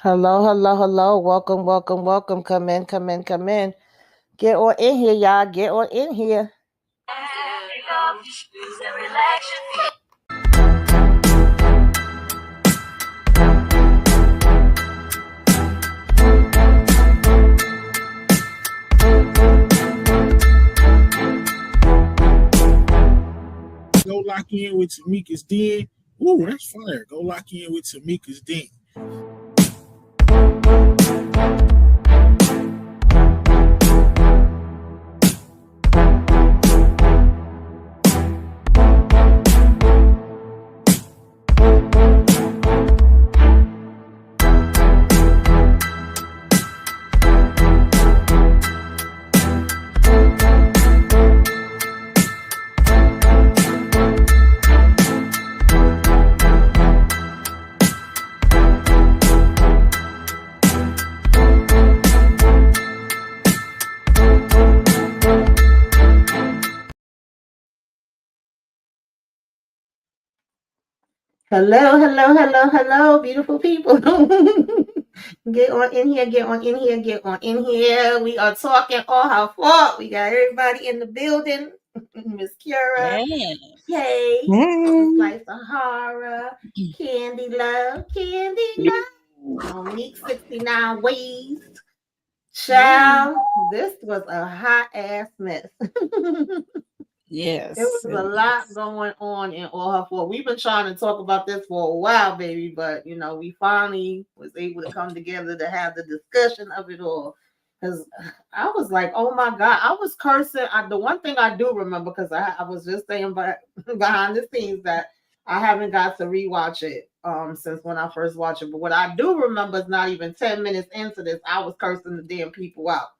Hello, hello, hello. Welcome, welcome, welcome. Come in, come in, come in. Get on in here, y'all. Get on in here. Go lock in with Tamika's Den. Ooh, that's fire. Go lock in with Tamika's Den. Hello, hello, hello, hello, beautiful people. Get on in here, get on in here, get on in here. We are talking all our fault. We got everybody in the building. Miss Kira, Yeah. Hey, Hey. Slice of Horror, Candy Love, Candy Love, Monique 69 Ways. Yeah. Child, this was a hot ass mess. There was Yes. a lot going on in all her fault. We've been trying to talk about this for a while, baby, but we finally was able to come together to have the discussion of it all. Because I was like, oh my God, I was cursing. The one thing I do remember, because I was just saying behind the scenes that I haven't got to rewatch it since when I first watched it. But what I do remember is not even 10 minutes into this, I was cursing the damn people out,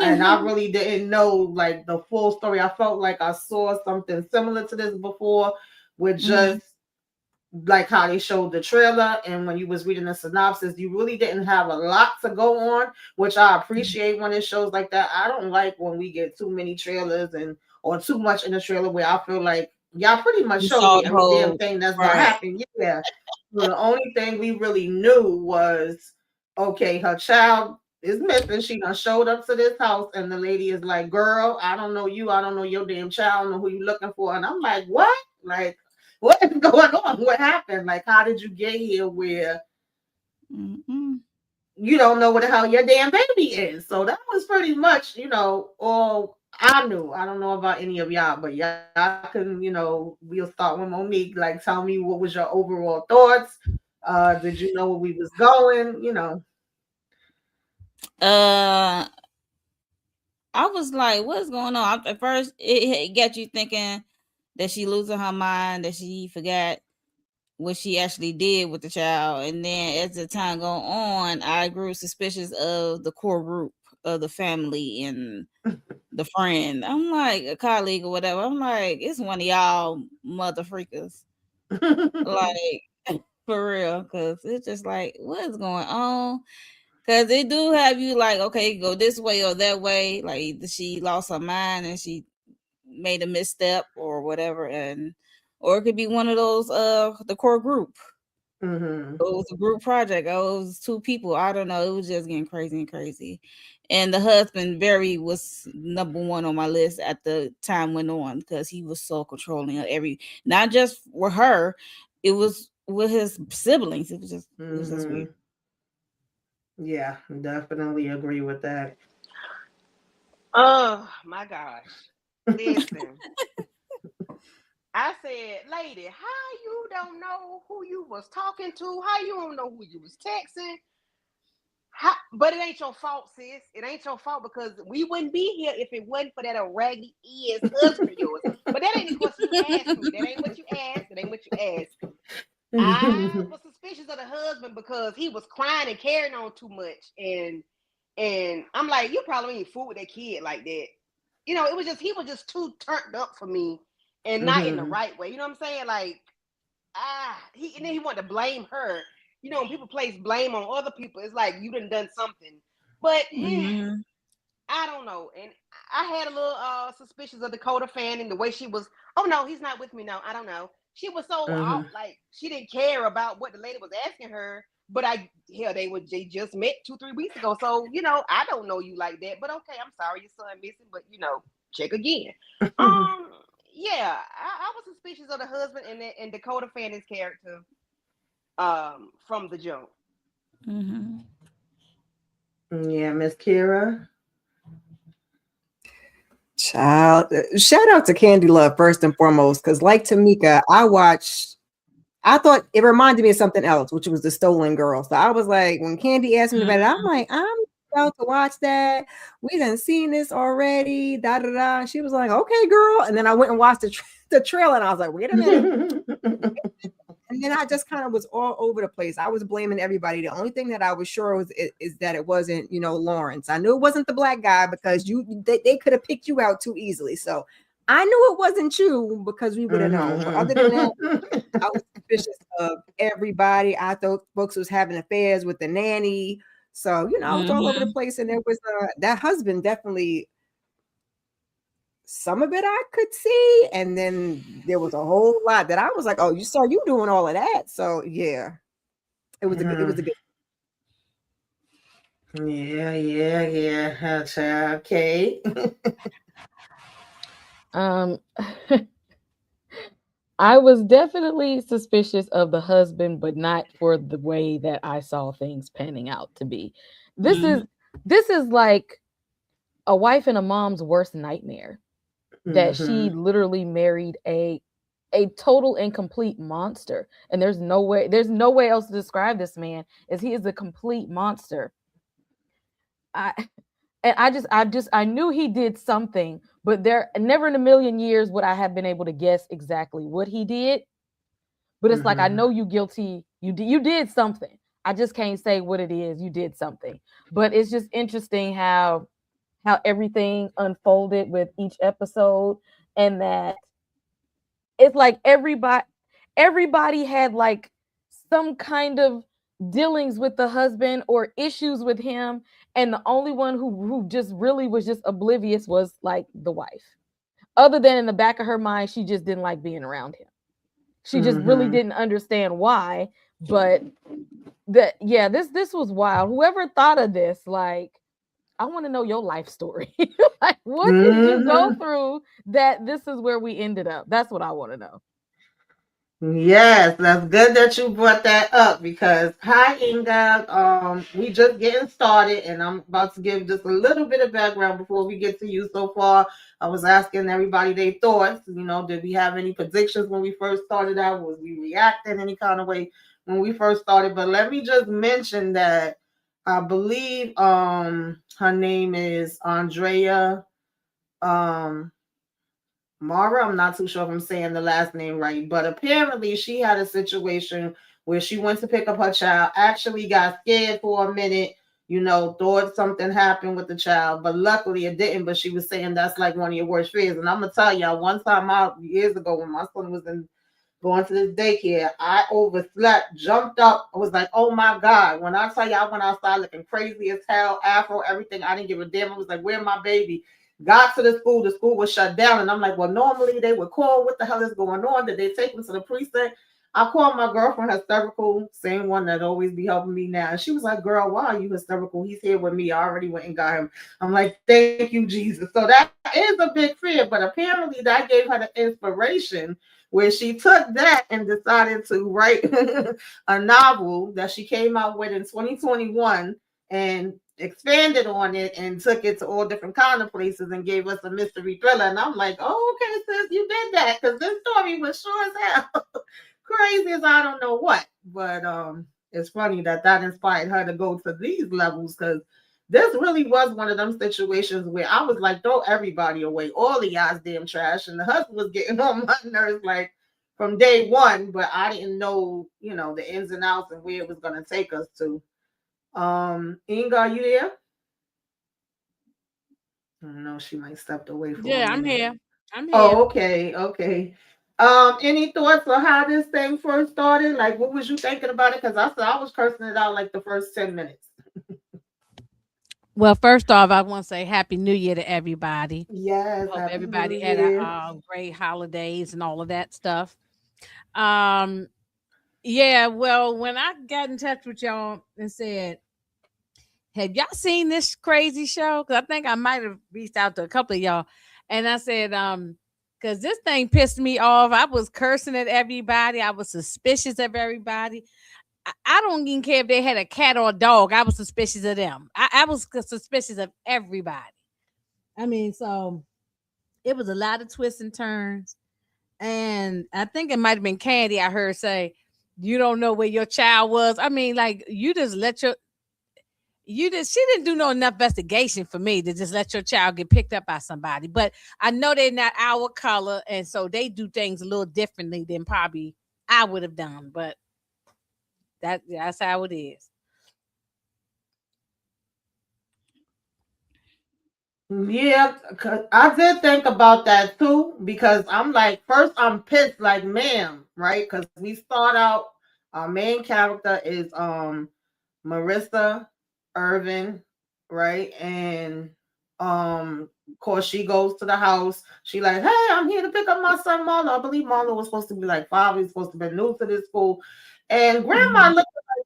and I really didn't know like the full story. I felt like I saw something similar to this before, with just like how they showed the trailer, and when you was reading the synopsis, you really didn't have a lot to go on, which I appreciate when it shows like that. I don't like when we get too many trailers and or too much in the trailer where I feel like y'all pretty much You showed saw me the every damn whole thing that's gonna right. happen. Yeah. So the only thing we really knew was, okay, her child is missing. She done showed up to this house, and the lady is like, "Girl, I don't know you. I don't know your damn child. I don't know who you looking for." And I'm like, "What? Like, what is going on? What happened? Like, how did you get here where Mm-mm. you don't know what the hell your damn baby is?" So that was pretty much, all I knew. I don't know about any of y'all, but y'all can, we'll start with Monique. Like, tell me, what was your overall thoughts? Did you know where we was going? Uh, I was like, "What's going on?" At first, it got you thinking that she losing her mind, that she forgot what she actually did with the child, and then as the time go on, I grew suspicious of the core group of the family and the friend. I'm like a colleague or whatever. I'm like, it's one of y'all mother freakers. Like for real, because it's just like, what's going on? Because they do have you like, okay, go this way or that way. Like either she lost her mind and she made a misstep or whatever, and or it could be one of those the core group. Hmm. It was a group project. Oh, it was two people. I don't know. It was just getting crazy and crazy. And the husband very was number one on my list at the time went on because he was so controlling of every, not just with her, it was with his siblings. It was just weird. Hmm. Yeah, definitely agree with that. Oh my gosh. Listen, I said, lady, how you don't know who you was talking to? How you don't know who you was texting? But it ain't your fault, sis. It ain't your fault because we wouldn't be here if it wasn't for that raggedy ass husband of yours. But that ain't the question you asked me. That ain't what you asked. That ain't what you asked. I was suspicious of the husband because he was crying and carrying on too much. And I'm like, you probably ain't fool with that kid like that. It was just he was just too turned up for me and not in the Hmm. right way. You know what I'm saying? Like, and then he wanted to blame her. When people place blame on other people, it's like you done something. But Hmm. I don't know. And I had a little suspicions of Dakota fan and the way she was. Oh no, he's not with me now. I don't know. She was so off, Hmm. like she didn't care about what the lady was asking her. But they just met 2-3 weeks ago. So, I don't know you like that. But okay, I'm sorry your son missing, but check again. Yeah, I was suspicious of the husband and Dakota Fanning's character from the jump. Mm-hmm. Yeah, Miss Kira. Child, shout out to Candy Love first and foremost, because like Tamika, I thought it reminded me of something else, which was The Stolen Girl. So I was like, when Candy asked me about it, I'm like, I'm about to watch that. We done seen this already. Da da da. And she was like, okay, girl. And then I went and watched the trailer, and I was like, wait a minute. And then I just kind of was all over the place. I was blaming everybody. The only thing that I was sure is that it wasn't, Lawrence. I knew it wasn't the black guy because they could have picked you out too easily. So I knew it wasn't you because we would have known. But other than that, I was suspicious of everybody. I thought folks was having affairs with the nanny. So, I was all over the place. And there was that husband definitely, some of it I could see. And then there was a whole lot that I was like, oh, you doing all of that. So yeah, it was a good. Yeah. Okay. I was definitely suspicious of the husband, but not for the way that I saw things panning out to be. This is like a wife and a mom's worst nightmare. That she literally married a total and complete monster. And there's no way else to describe this man, as he is a complete monster. I knew he did something, but there never in a million years would I have been able to guess exactly what he did. But it's like, I know you guilty. You did something. I just can't say what it is. You did something. But it's just interesting how everything unfolded with each episode, and that it's like everybody had like some kind of dealings with the husband or issues with him, and the only one who just really was just oblivious was like the wife. Other than in the back of her mind, she just didn't like being around him. She just really didn't understand why. But this was wild. Whoever thought of this, like, I want to know your life story. Like, what did you go through that this is where we ended up? That's what I want to know. Yes, that's good that you brought that up, because hi Inga, we just getting started, and I'm about to give just a little bit of background before we get to you. So far, I was asking everybody their thoughts. Did we have any predictions when we first started out? Was we reacting any kind of way when we first started? But let me just mention that I believe her name is Andrea Mara. I'm not too sure if I'm saying the last name right, but apparently she had a situation where she went to pick up her child, actually got scared for a minute, thought something happened with the child, but luckily it didn't. But she was saying that's like one of your worst fears. And I'm gonna tell y'all, one time out years ago when my son was going to this daycare, I overslept, jumped up. I was like, oh my God. When I tell you, I went outside looking crazy as hell, afro, everything. I didn't give a damn. I was like, where's my baby? Got to the school was shut down. And I'm like, well, normally they would call, what the hell is going on? Did they take him to the precinct? I called my girlfriend hysterical, same one that always be helping me now. And she was like, girl, why are you hysterical? He's here with me. I already went and got him. I'm like, thank you, Jesus. So that is a big fear. But apparently that gave her the inspiration where she took that and decided to write a novel that she came out with in 2021 and expanded on it and took it to all different kind of places and gave us a mystery thriller. And I'm like, oh, okay, sis, you did that, because this story was sure as hell crazy as I don't know what. But it's funny that inspired her to go to these levels, because this really was one of them situations where I was like, throw everybody away, all of y'all's damn trash. And the husband was getting on my nerves like from day one, but I didn't know, the ins and outs and where it was going to take us to. Inga, are you there? I don't know, she might stepped away for a I'm minute. here. Oh, okay. Any thoughts on how this thing first started? Like, what was you thinking about it? Because I was cursing it out like the first 10 minutes. Well, first off, I want to say Happy New Year to everybody. Yes. Hope everybody had a great holidays and all of that stuff. Yeah, well, when I got in touch with y'all and said, have y'all seen this crazy show? Because I think I might have reached out to a couple of y'all. And I said, because this thing pissed me off. I was cursing at everybody. I was suspicious of everybody. I don't even care if they had a cat or a dog. I was suspicious of them. I was suspicious of everybody. I mean, so it was a lot of twists and turns. And I think it might have been Candy I heard say, you don't know where your child was. I mean, like, she didn't do no enough investigation for me to just let your child get picked up by somebody. But I know they're not our color, and so they do things a little differently than probably I would have done. But that's how it is. Yeah, 'cause I did think about that too, because I'm like, first I'm pissed, like, ma'am, right? Because we start out, our main character is Marissa Irvine, right? And of course she goes to the house. She like, hey, I'm here to pick up my son Marlo. I believe Marlo was supposed to be like 5. He's supposed to be new to this school. And grandma looked like,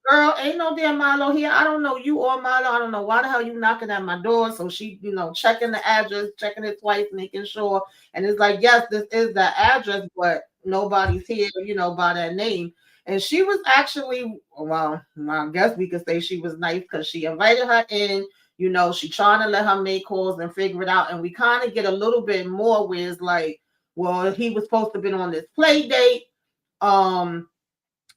girl, ain't no damn Milo here. I don't know you or Milo. I don't know why the hell you knocking at my door. So she, checking the address, checking it twice, making sure. And it's like, yes, this is the address, but nobody's here, by that name. And she was actually, well, I guess we could say she was nice because she invited her in. She trying to let her make calls and figure it out. And we kind of get a little bit more where it's like, well, he was supposed to have been on this play date.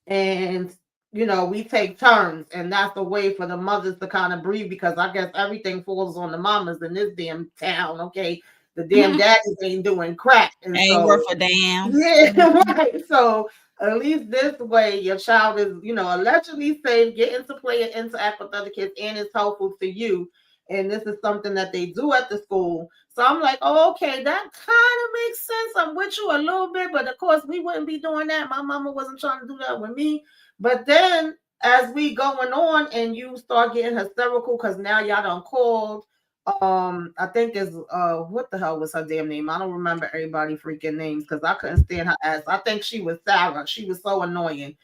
And we take turns, and that's a way for the mothers to kind of breathe, because I guess everything falls on the mamas in this damn town. Okay, the damn daddies ain't doing crap, and Ain't worth a damn. Yeah, right. So at least this way, your child is, allegedly safe, getting to play and interact with other kids, and it's helpful to you. And this is something that they do at the school. So I'm like, oh, okay, that kind of makes sense. I'm with you a little bit, but of course we wouldn't be doing that. My mama wasn't trying to do that with me. But then as we going on and you start getting hysterical because now y'all done called. I think is what the hell was her damn name? I don't remember everybody freaking names because I couldn't stand her ass. I think she was Sarah. She was so annoying.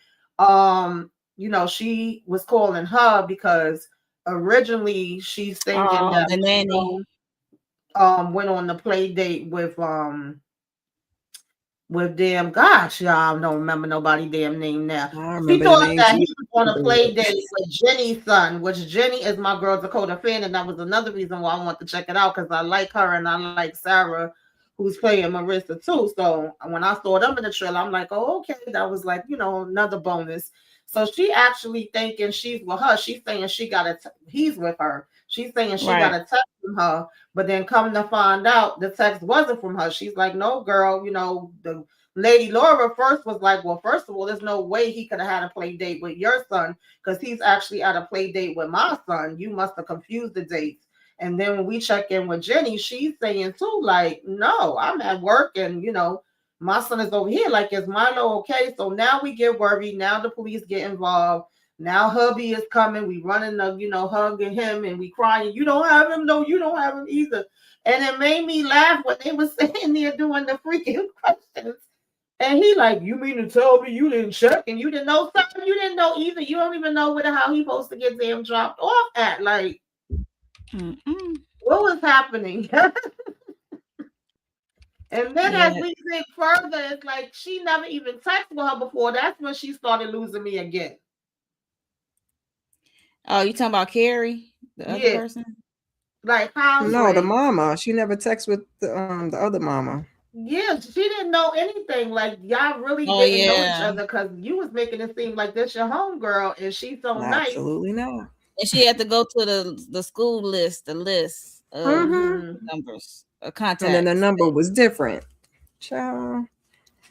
She was calling her because originally she's thinking that the nanny went on the play date with damn, gosh, y'all don't remember nobody damn name now. She thought that he was on a play date with Jenny's son, which Jenny is my girl Dakota fan, and that was another reason why I want to check it out, because I like her and I like Sarah, who's playing Marissa too. So when I saw them in the trailer, I'm like, oh, okay, that was like, another bonus. So she actually thinking she's with her. She's saying he's with her. She's saying she got a text from her, but then come to find out the text wasn't from her. She's like, no, girl, the lady Laura first was like, well, first of all, there's no way he could have had a play date with your son because he's actually at a play date with my son. You must have confused the dates. And then when we check in with Jenny, she's saying too, like, no, I'm at work and, my son is over here. Like, is Milo okay? So now we get worried. Now the police get involved. Now hubby is coming. We running the, hugging him and we crying. You don't have him. No, you don't have him either. And it made me laugh when they were sitting there doing the freaking questions. And he like, you mean to tell me you didn't check and you didn't know something? You didn't know either. You don't even know how he supposed to get damn dropped off at. Like, what was happening? And then as we dig further, it's like she never even texted her before. That's when she started losing me again. Oh, you talking about Carrie, the other person? Like how? No, the mama. She never texted with the other mama. Yeah, she didn't know anything. Like y'all really didn't know each other because you was making it seem like this your homegirl and she's so nice. Absolutely not. And she had to go to the school list, the list of numbers. Contact. And then the number was different. Child.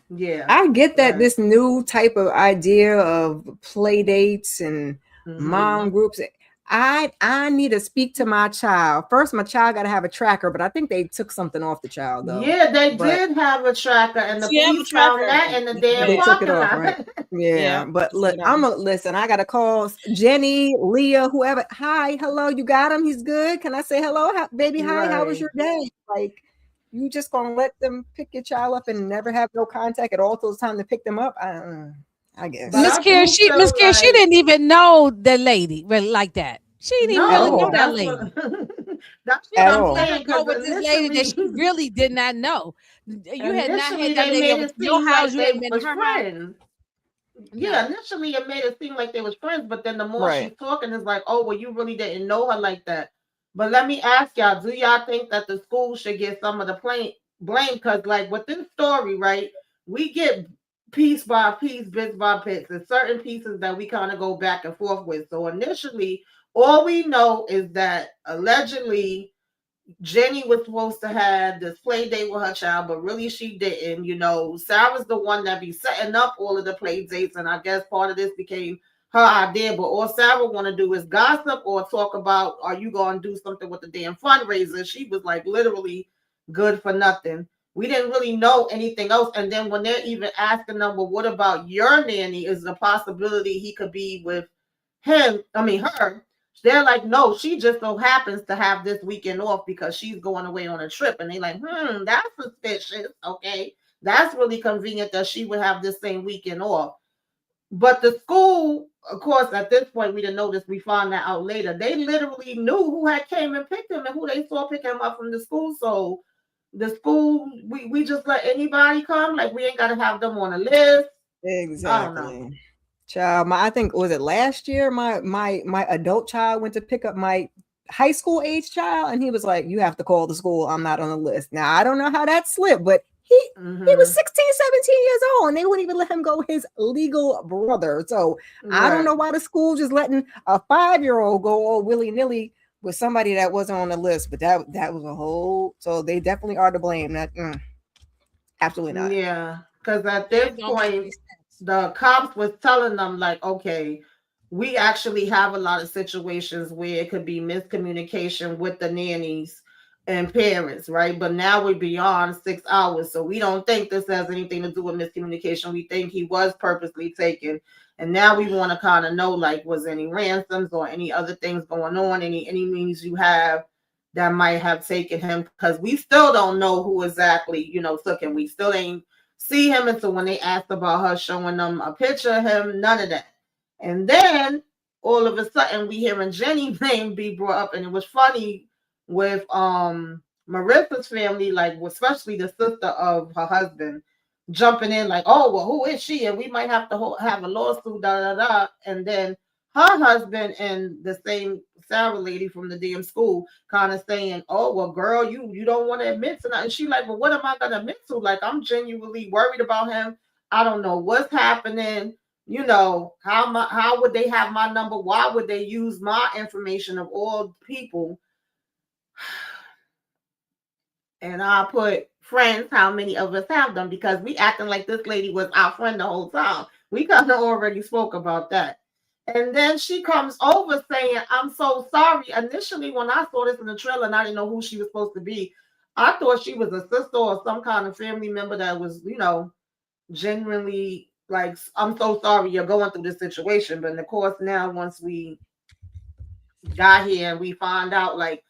Yeah. I get that this new type of idea of play dates and mom groups. I need to speak to my child. First, my child got to have a tracker, but I think they took something off the child though. Yeah, they did have a tracker, and the police found that in the damn they took it off, right? Yeah, but look, listen. I got to call Jenny, Leah, whoever. Hi, hello, you got him? He's good. Can I say hello, baby? Hi, how was your day? Like, you just gonna let them pick your child up and never have no contact at all till it's time to pick them up? I I guess. But Miss I Karen, do she feel she like didn't even know the lady really like that. She didn't even At really no, know all. that that's lady. what that's She what At I'm just all. let her saying. go Because with this lady that she initially, really did not know. You had not had initially that they lady made over to it your seem house. like You they hadn't been to was her house. friends. Yeah, No. initially it made it seem like they was friends, but then the more Right. she's talking, it's like, oh, well, you really didn't know her like that. But let me ask y'all, do y'all think that the school should get some of the blame? Because like with this story, right, we get piece by piece, bits by bits, and certain pieces that we kind of go back and forth with. So initially, all we know is that allegedly Jenny was supposed to have this play date with her child, but really she didn't. You know, Sarah's the one that be setting up all of the play dates, and I guess part of this became her idea. But all Sarah want to do is gossip or talk about, are you going to do something with the damn fundraiser? She was like literally good for nothing. We didn't really know anything else. And then when they're even asking them, well, what about your nanny? Is the possibility he could be with him? I mean, her. They're like, no, she just so happens to have this weekend off because she's going away on a trip. And they like, that's suspicious. Okay. That's really convenient that she would have this same weekend off. But the school, of course, at this point, we didn't know this. We found that out later. They literally knew who had came and picked him and who they saw pick him up from the school. So the school, we just let anybody come. Like, we ain't got to have them on a list. I don't know. Exactly. Child, I think was it last year? My adult child went to pick up my high school age child, and he was like, "You have to call the school. I'm not on the list." Now I don't know how that slipped, but he was 16, 17 years old, and they wouldn't even let him go with his legal brother. So I don't know why the school just letting a 5-year-old go all willy-nilly with somebody that wasn't on the list. But that was a whole. So they definitely are to blame. That absolutely not. Yeah, because at this It don't make any point, sense. the cops was telling them like, okay, we actually have a lot of situations where it could be miscommunication with the nannies and parents, right? But now we're beyond 6 hours, so we don't think this has anything to do with miscommunication. We think he was purposely taken, and now we want to kind of know, like, was any ransoms or any other things going on, any means you have that might have taken him, because we still don't know who exactly, took him. We still ain't see him. And so when they asked about her showing them a picture of him, none of that. And then all of a sudden we hearing Jenny's name be brought up. And it was funny with Marissa's family, like especially the sister of her husband, jumping in like, oh, well, who is she? And we might have to have a lawsuit, da da da. And then her husband and the same Sarah lady from the damn school kind of saying, oh, well, girl, you don't want to admit to that. And she like, well, what am I going to admit to? Like, I'm genuinely worried about him. I don't know what's happening. How would they have my number? Why would they use my information of all people? And I put friends, how many of us have them? Because we acting like this lady was our friend the whole time. We kind of already spoke about that. And then she comes over saying, I'm so sorry. Initially, when I saw this in the trailer and I didn't know who she was supposed to be, I thought she was a sister or some kind of family member that was, genuinely like, I'm so sorry you're going through this situation. But of course, now once we got here and we find out, like,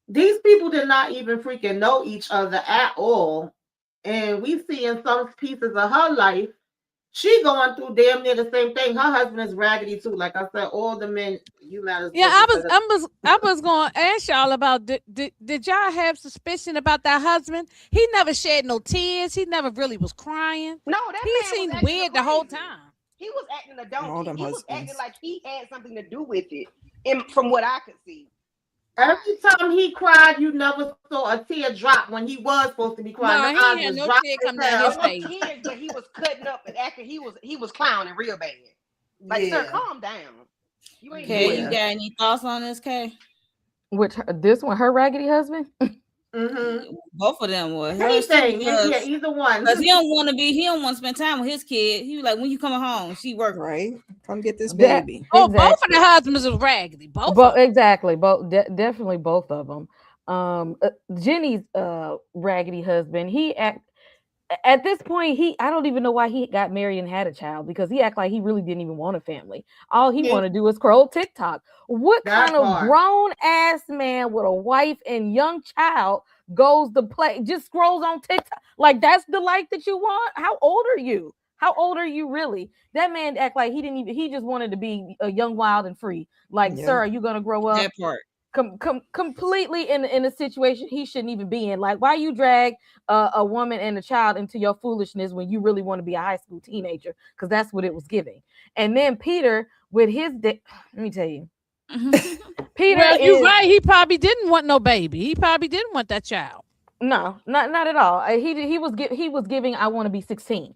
these people did not even freaking know each other at all. And we see in some pieces of her life, she going through damn near the same thing. Her husband is raggedy too. Like I said, all the men, you might as well. Yeah, I was going to ask y'all about did y'all have suspicion about that husband? He never shed no tears. He never really was crying. No, that He man was seemed acting weird the whole crazy. time. He was acting a All donkey. them He was acting husbands. like he had something to do with it. From what I could see. Every time he cried, you never saw a tear drop when he was supposed to be crying. No, The he eyes ain't had was no dropping tear as come down hell. his No face. tears, but he was cutting up and acting. He was clowning real bad. Like, sir, calm down. You ain't Kay, doing you Yeah. got any thoughts on this, Kay? Which this one, her raggedy husband? Mm-hmm. Both of them were hers Anything, too, yeah, either one. because he don't want to spend time with his kid. He was like, when you coming home, she working. Right? Come get this That- baby. Oh, both of Exactly. the husbands was raggedy. Both of them. Exactly. Definitely both of them. Jenny's raggedy husband, at this point, I don't even know why he got married and had a child, because he act like he really didn't even want a family. All he Yeah. want to do is scroll TikTok. What That kind of part. grown ass man with a wife and young child goes to play, just scrolls on TikTok? Like, that's the life that you want? How old are you? How old are you really? That man act like he just wanted to be a young, wild, and free. Like, Yeah. sir, are you gonna grow up? That part. Completely in a situation he shouldn't even be in. Like, why you drag a woman and a child into your foolishness when you really want to be a high school teenager? Because that's what it was giving. And then Peter with his let me tell you, Peter. Well, you're right. He probably didn't want no baby. He probably didn't want that child. No, not at all. He was giving. I want to be 16.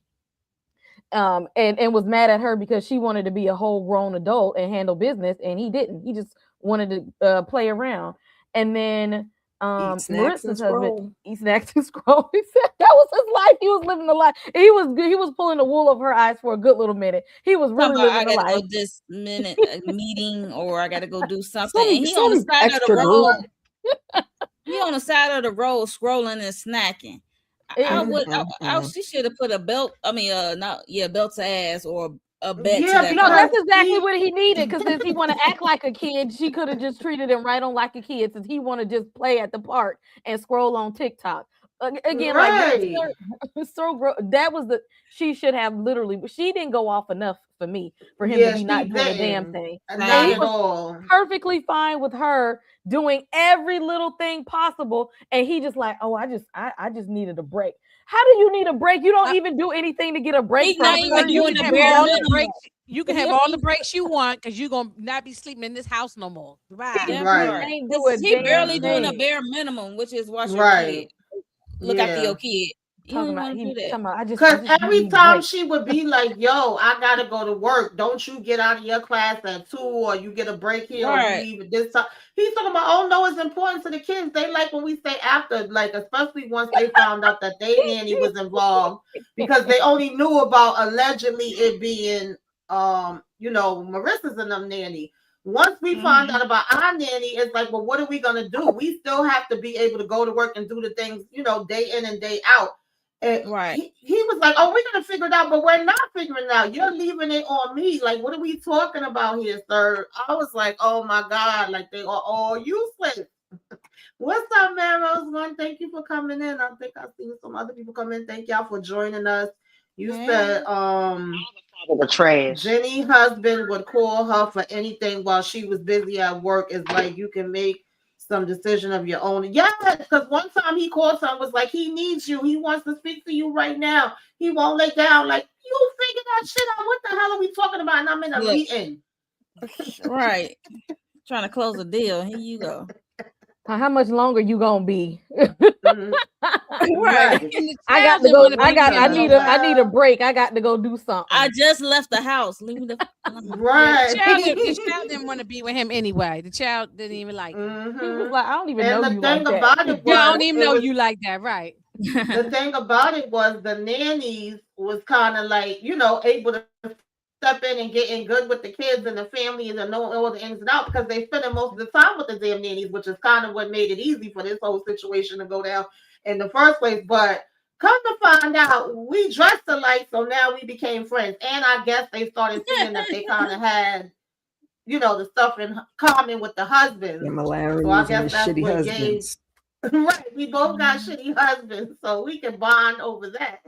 And was mad at her because she wanted to be a whole grown adult and handle business, and he didn't. He just wanted to play around. And then Marissa's husband, he snacks and scroll. He said that was his life. He was living the life. He was pulling the wool over her eyes for a good little minute. He was really living the life. I gotta go this minute meeting, or I gotta go do something. And he on the side of the road. He on the side of the road scrolling and snacking. She should have put a belt. I mean, belt to ass or a bet. Yeah, to that that's exactly what he needed. Because if he want to act like a kid, she could have just treated him right on like a kid. Since he want to just play at the park and scroll on TikTok again, right. Like so gross. That was she should have literally. But she didn't go off enough for me for him to be not doing a damn thing. Not at all. Perfectly fine with her doing every little thing possible, and he just like, I just needed a break. How do you need a break? You don't even do anything to get a break. You can have all the breaks. You can have all the breaks you want because you're gonna not be sleeping in this house no more. Right. He barely doing a bare minimum, which is watch your kid. Look after your kid. Because every time she would be like, yo, I gotta go to work. Don't you get out of your class at 2 or you get a break here or you leave at this time. He's talking about, oh no, it's important to the kids. They like when we say after, like especially once they found out that their nanny was involved, because they only knew about allegedly it being Marissa's and them nanny. Once we find out about our nanny, it's like, well, what are we gonna do? We still have to be able to go to work and do the things, day in and day out. And he was like, oh, we're gonna figure it out, but we're not figuring it out. You're leaving it on me. Like, what are we talking about here, sir? I was like, oh my God, like they are all useless. What's up, man? Rose One, thank you for coming in. I think I've seen some other people come in. Thank y'all for joining us. You said the trash. Jenny's husband would call her for anything while she was busy at work. It's like you can make some decision of your own. Yeah, because one time he called her and was like, he needs you. He wants to speak to you right now. He won't lay down. Like, you figure that shit out. What the hell are we talking about? And I'm in a meeting. Right. Trying to close a deal. Here you go. How much longer you gonna be? Right. I got to go. I need a break. I got to go do something. I just left the house. Leave me right. The child didn't want to be with him anyway. The child didn't even like him. He was like, I don't even know you like that. I don't even know you like that, right? The thing about it was the nannies was kind of like, able to step in and get in good with the kids and the families and know all the ins and outs because they spending most of the time with the damn nannies, which is kind of what made it easy for this whole situation to go down in the first place. But come to find out, we dressed alike, so now we became friends. And I guess they started seeing that they kind of had, the stuff in common with the husbands. So I guess that's shitty what husbands. Right, we both got shitty husbands, so we can bond over that.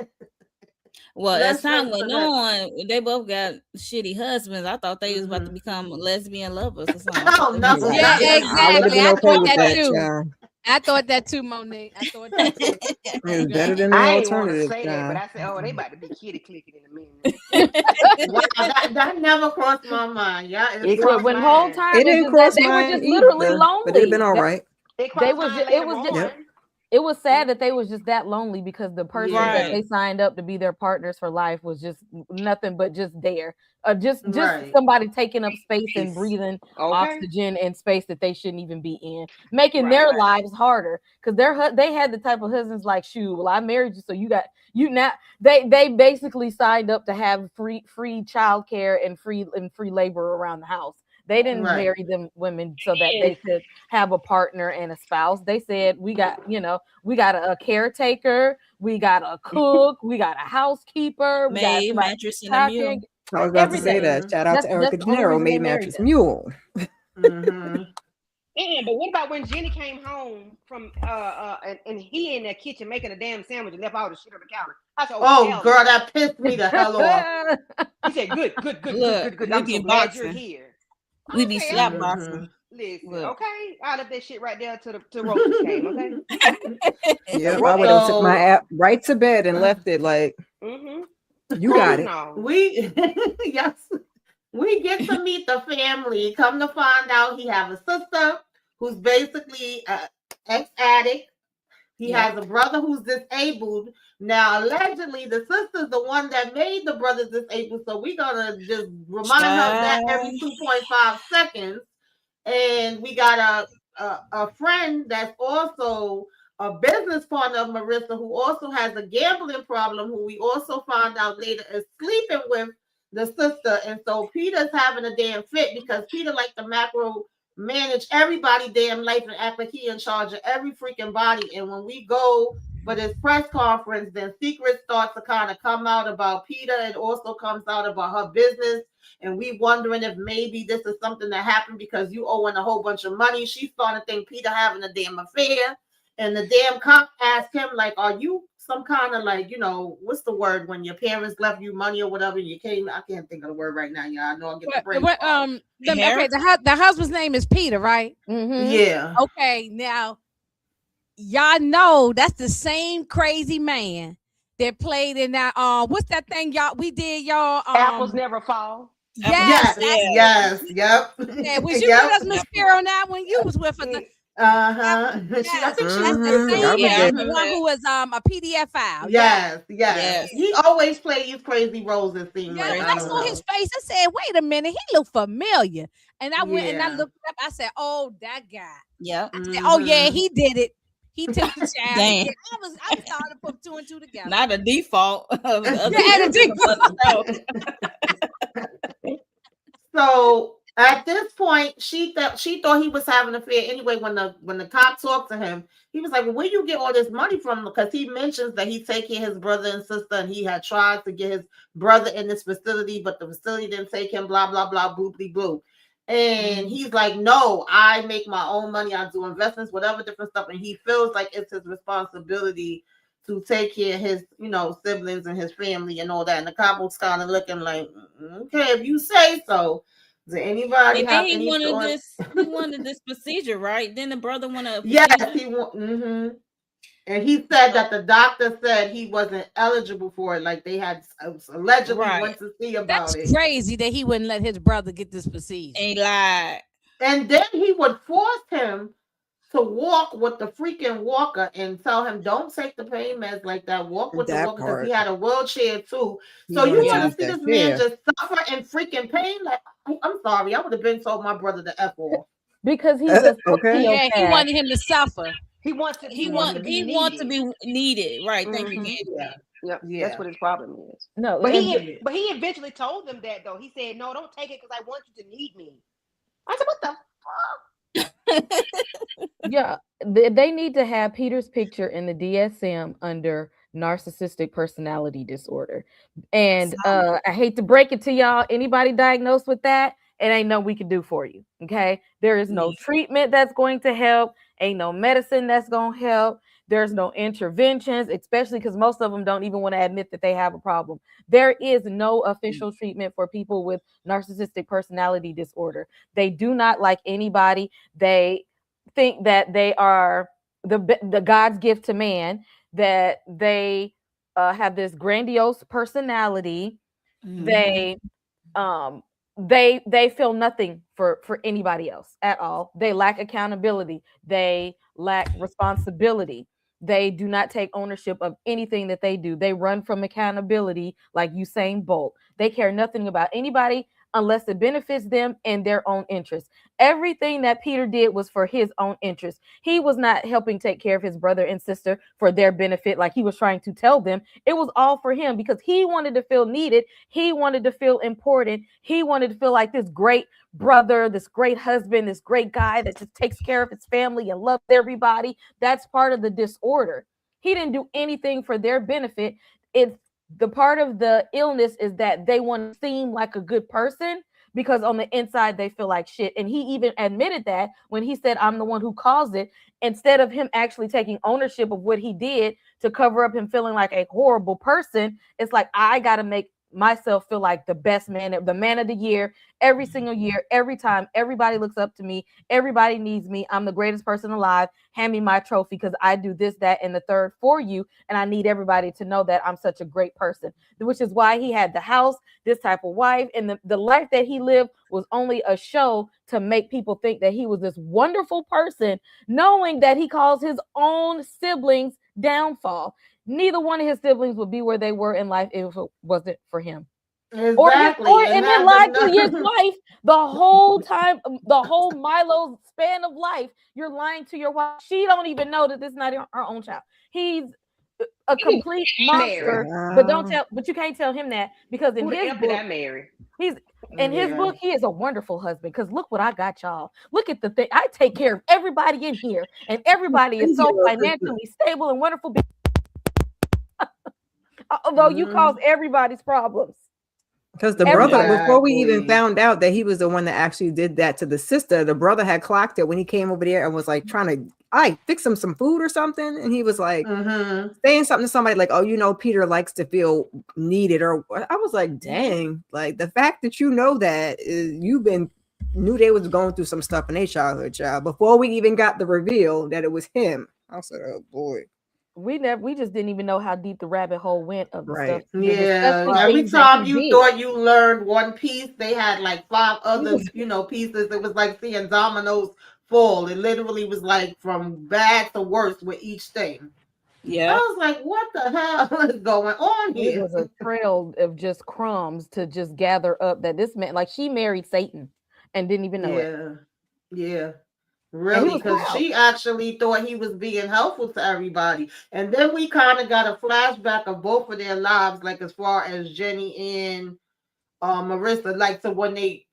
Well, as time went on, they both got shitty husbands. I thought they was about to become lesbian lovers or something. Oh, no. Yeah, exactly. I thought that too, Monique. I thought that too. It's better than the alternative. But I said, oh, they about to be kitty clicking in a minute. Wow, that never crossed my mind. Yeah, it whole time it didn't cross they mine were just literally lonely. But it'd been all right. It was sad that they was just that lonely because the person that they signed up to be their partners for life was just nothing but just there. Just somebody taking up space and breathing oxygen and space that they shouldn't even be in, making their lives harder because they had the type of husbands like, shoot, well, I married you, so you now. They basically signed up to have free childcare and free labor around the house. They didn't marry them women so that they could have a partner and a spouse. They said, we got a caretaker, we got a cook, we got a housekeeper, maid, mattress, and a mule. I was about to say that. Shout out to Erica De Niro, made mattress mule. But what about when Jenny came home from and he in the kitchen making a damn sandwich and left all the shit on the counter? I said, Oh, girl, that pissed me the hell off. He said, good. Look, I'm we so be glad you're boxing. here. We be Okay, slap Mhm. boxing. Listen, Look. okay, I left that shit right there to roaches came. Okay. Yeah, I would have took my app right to bed and left it like you got it. No. We yes, we get to meet the family. Come to find out, he have a sister who's basically an ex-addict. He has a brother who's disabled. Now, allegedly, the sister's the one that made the brother disabled. So we're gonna just remind her of that every 2.5 seconds. And we got a friend that's also a business partner of Marissa, who also has a gambling problem, who we also found out later is sleeping with the sister. And so Peter's having a damn fit because Peter like the macro manage everybody damn life and act like he in charge of every freaking body. And when we go for this press conference, then secrets start to kind of come out about Peter. It also comes out about her business. And we wondering if maybe this is something that happened because you owing a whole bunch of money. She's starting to think Peter having a damn affair. And the damn cop asked him, like, are you some kind of like, you know, what's the word when your parents left you money or whatever and you came? I can't think of the word right now. Yeah, I know I'll get the brain. Okay, the husband's name is Peter, right? Mm-hmm. Yeah. Okay, now y'all know that's the same crazy man that played in that what's that thing we did y'all Apples never fall. Yes, yep. Yeah, was you with us, Miss Spear, on that one? You was with us. I think she was the one who was a PDF file. Yes. He always plays these crazy roles and things. Yeah, when I saw his face, I said, "Wait a minute, he looked familiar." And I went and I looked up. I said, "Oh, that guy." Yeah. I said, "Oh yeah, he did it. He took the child." I started to put two and two together. Not a default. So at this point, she thought he was having an affair anyway. When the cop talked to him, he was like, well, where you get all this money from? Because he mentions that he take care of his brother and sister, and he had tried to get his brother in this facility, but the facility didn't take him, blah, blah, blah, booply boo. And he's like, no, I make my own money. I do investments, whatever different stuff. And he feels like it's his responsibility to take care of his, siblings and his family and all that. And the cop was kind of looking like, okay, if you say so. Does anybody and have then any he wanted thoughts? He wanted this procedure, right? Then the brother wanted. Yes, and he said that the doctor said he wasn't eligible for it. Like they had allegedly went to see about it. That's crazy that he wouldn't let his brother get this procedure. He lied. And then he would force him to walk with the freaking walker and tell him, don't take the pain meds like that. Walk with the walker because he had a wheelchair too. So you want to see this man just suffer in freaking pain? Like, I'm sorry, I would have been told my brother to F off. Because he's a yeah, he wanted him to suffer. He wants to be needed. Right. Thank you, Candy. Yeah, that's what his problem is. No, but he eventually told them that though. He said, no, don't take it because I want you to need me. I said, what the fuck? Yeah, they need to have Peter's picture in the DSM under narcissistic personality disorder. And I hate to break it to y'all, anybody diagnosed with that, it ain't no we can do for you. Okay, there is no treatment that's going to help, ain't no medicine that's going to help. There's no interventions, especially because most of them don't even want to admit that they have a problem. There is no official treatment for people with narcissistic personality disorder. They do not like anybody. They think that they are the God's gift to man, that they have this grandiose personality. They feel nothing for anybody else at all. They lack accountability. They lack responsibility. They do not take ownership of anything that they do. They run from accountability like Usain Bolt. They care nothing about anybody unless it benefits them and their own interests. Everything that Peter did was for his own interest. He was not helping take care of his brother and sister for their benefit like he was trying to tell them. It was all for him because he wanted to feel needed. He wanted to feel important. He wanted to feel like this great brother, this great husband, this great guy that just takes care of his family and loves everybody. That's part of the disorder. He didn't do anything for their benefit. It's the part of the illness is that they want to seem like a good person because on the inside they feel like shit. And he even admitted that when he said, I'm the one who caused it, instead of him actually taking ownership of what he did to cover up him feeling like a horrible person. It's like, I got to make myself feel like the best man, the man of the year, every single year, every time. Everybody looks up to me. Everybody needs me. I'm the greatest person alive. Hand me my trophy because I do this, that, and the third for you. And I need everybody to know that I'm such a great person, which is why he had the house, this type of wife. And the life that he lived was only a show to make people think that he was this wonderful person, knowing that he caused his own siblings downfall. Neither one of his siblings would be where they were in life if it wasn't for him. Exactly. And then lied to his wife the whole time, the whole Milo span of life. You're lying to your wife. She don't even know that this is not her own child. He's a complete monster. But you can't tell him that, because in his book, his book, he is a wonderful husband. Because look what I got, y'all. Look at the thing. I take care of everybody in here, and everybody is so financially stable and wonderful. Although you cause everybody's problems. Because the brother, before we even found out that he was the one that actually did that to the sister, the brother had clocked it when he came over there and was like trying to fix him some food or something. And he was like saying something to somebody like, oh, you know, Peter likes to feel needed. Or I was like, dang, like the fact that you know that knew they was going through some stuff in their childhood, child, before we even got the reveal that it was him. I said, oh boy. We just didn't even know how deep the rabbit hole went of the stuff. Yeah, every time you thought you learned one piece, they had like 5 other, pieces. It was like seeing dominoes fall. It literally was like from bad to worse with each thing. Yeah, I was like, what the hell is going on here? It was a trail of just crumbs to just gather up that this man, like, she married Satan and didn't even know it. Yeah. Really, because she actually thought he was being helpful to everybody. And then we kind of got a flashback of both of their lives, like as far as Jenny and Marissa, like to when they,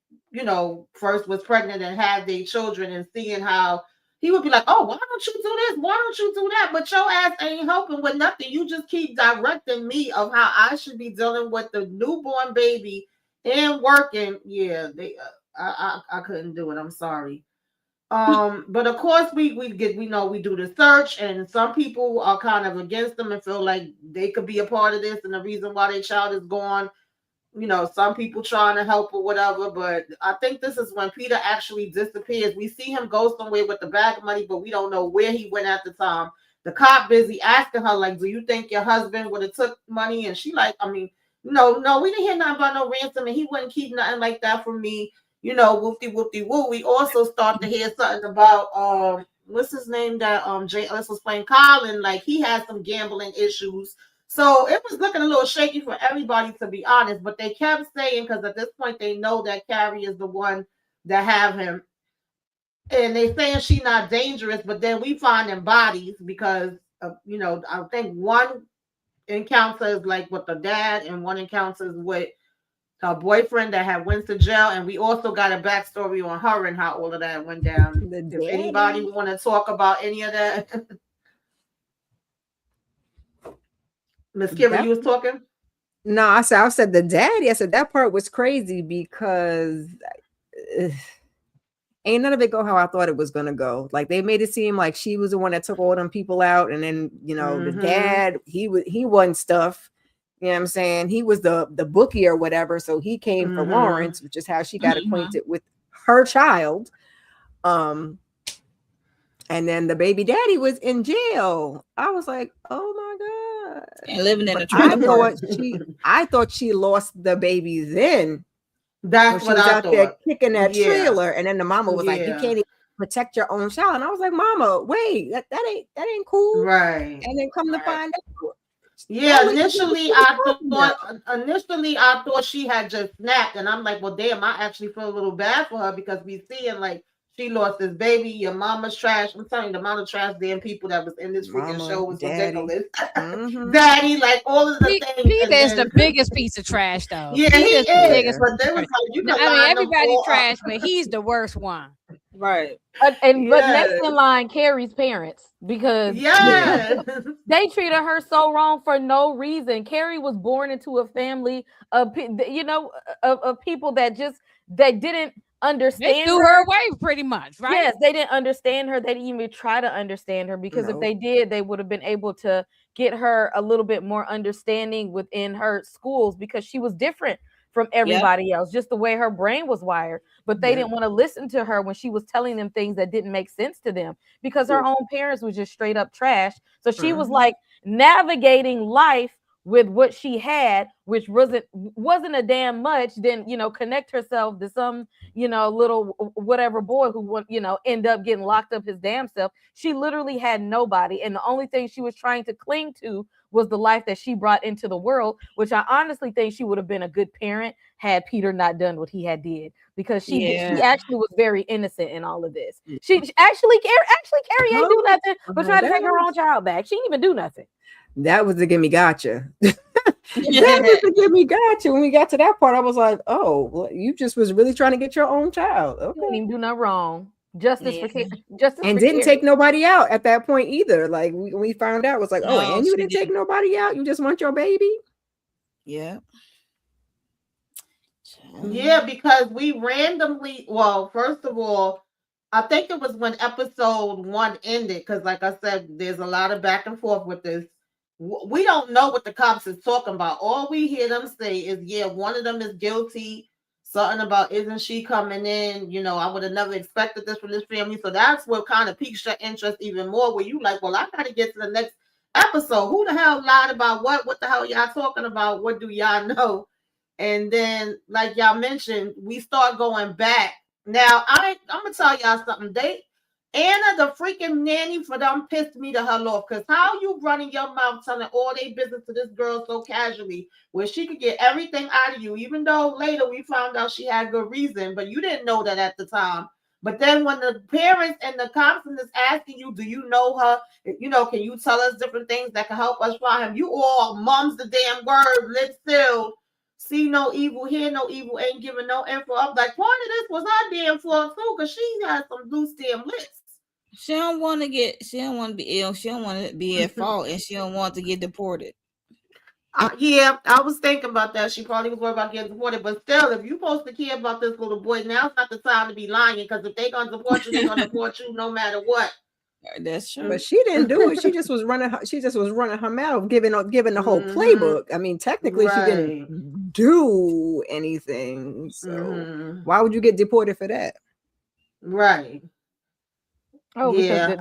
first was pregnant and had their children, and seeing how he would be like, oh, why don't you do this? Why don't you do that? But your ass ain't helping with nothing. You just keep directing me of how I should be dealing with the newborn baby and working. Yeah, I couldn't do it. I'm sorry. But of course we do the search, and some people are kind of against them and feel like they could be a part of this and the reason why their child is gone. Some people trying to help or whatever, but I think this is when Peter actually disappears. We see him go somewhere with the bag of money, but we don't know where he went at the time. The cop busy asking her, like, do you think your husband would have took money? And she like, I mean, no, we didn't hear nothing about no ransom, and he wouldn't keep nothing like that from me. Whoopty-woo. We also start to hear something about what's his name that Jay Ellis was playing, Colin, like he had some gambling issues. So it was looking a little shaky for everybody, to be honest. But they kept saying, because at this point they know that Carrie is the one that have him. And they saying she not dangerous, but then we find them bodies because I think one encounter is like with the dad and one encounter is with her boyfriend that had went to jail, and we also got a backstory on her and how all of that went down. If anybody want to talk about any of that? Miss Kira, you was talking? No, I said the daddy. I said that part was crazy because ain't none of it go how I thought it was gonna go. Like they made it seem like she was the one that took all them people out, and then the dad, he wasn't stuff. You know what I'm saying? He was the bookie or whatever. So he came for Lawrence, which is how she got acquainted with her child. And then the baby daddy was in jail. I was like, oh my God. And living in a trailer. I thought she lost the baby then. That's what I thought. There kicking that trailer. And then the mama was like, you can't even protect your own child. And I was like, mama, wait, that ain't cool. Right. And then come to find out. Yeah, initially I thought she had just snapped, and I'm like, well, damn, I actually feel a little bad for her because we seeing like she lost this baby. Your mama's trash. I'm telling you, the amount of trash damn people that was in this freaking show was ridiculous. Daddy, like all of the things. Peter is the biggest piece of trash, though. Yeah, he is the biggest. But there was everybody's trash, but he's the worst one. Right. But next in line, Carrie's parents, because they treated her so wrong for no reason. Carrie was born into a family of people that just they didn't They understand threw her away pretty much, right? Yes, they didn't understand her. They didn't even try to understand her, because if No. they did, they would have been able to get her a little bit more understanding within her schools, because she was different from everybody else, just the way her brain was wired. But they didn't want to listen to her when she was telling them things that didn't make sense to them, because her own parents was just straight up trash. So she was like navigating life with what she had, which wasn't a damn much. Then, you know, connect herself to some, you know, little whatever boy who would, you know, end up getting locked up his damn self. She literally had nobody, and the only thing she was trying to cling to was the life that she brought into the world, which I honestly think she would have been a good parent had Peter not done what he had did, because she actually was very innocent in all of this. She actually Carrie ain't do nothing but try to take her own child back. She didn't even do nothing. That was the gimme gotcha. That was the gimme gotcha. When we got to that part, I was like, oh, well, you just was really trying to get your own child. She didn't Okay. even do nothing wrong. Justice for And Carrie. didn't take nobody out at that point either. Like we found out, it was like, oh, No, and you she didn't take didn't. nobody out. You just want your baby. Yeah. Yeah, because we randomly, well, first of all, I think it was when episode 1 ended, because like I said, there's a lot of back and forth with this. We don't know what the cops is talking about. All we hear them say is, yeah, one of them is guilty. Something about, isn't she coming in? You know, I would have never expected this from this family. So that's what kind of piques your interest even more, where you like, well, I got to get to the next episode. Who the hell lied about what? What the hell y'all talking about? What do y'all know? And then, like y'all mentioned, we start going back. Now, I'm gonna tell y'all something. Anna, the freaking nanny for them, pissed me the hell off. Because how you running your mouth telling all their business to this girl so casually, where she could get everything out of you, even though later we found out she had good reason, but you didn't know that at the time. But then when the parents and the cops is asking you, do you know her? You know, can you tell us different things that can help us find him? You all mum's the damn word, lips sealed. See no evil, hear no evil, ain't giving no info. I'm like, part of this was our damn fault too, because she had some loose damn lips. She don't want to be ill. She don't want to be at fault, and she don't want to get deported. Yeah, I was thinking about that. She probably was worried about getting deported, but still, if you're supposed to care about this little boy, now's not the time to be lying, because if they're going to deport you, they're going to deport you no matter what. That's true. But she didn't do it. She just was running her mouth, giving the whole playbook. I mean, technically, she didn't do anything. So why would you get deported for that? Right. Oh, because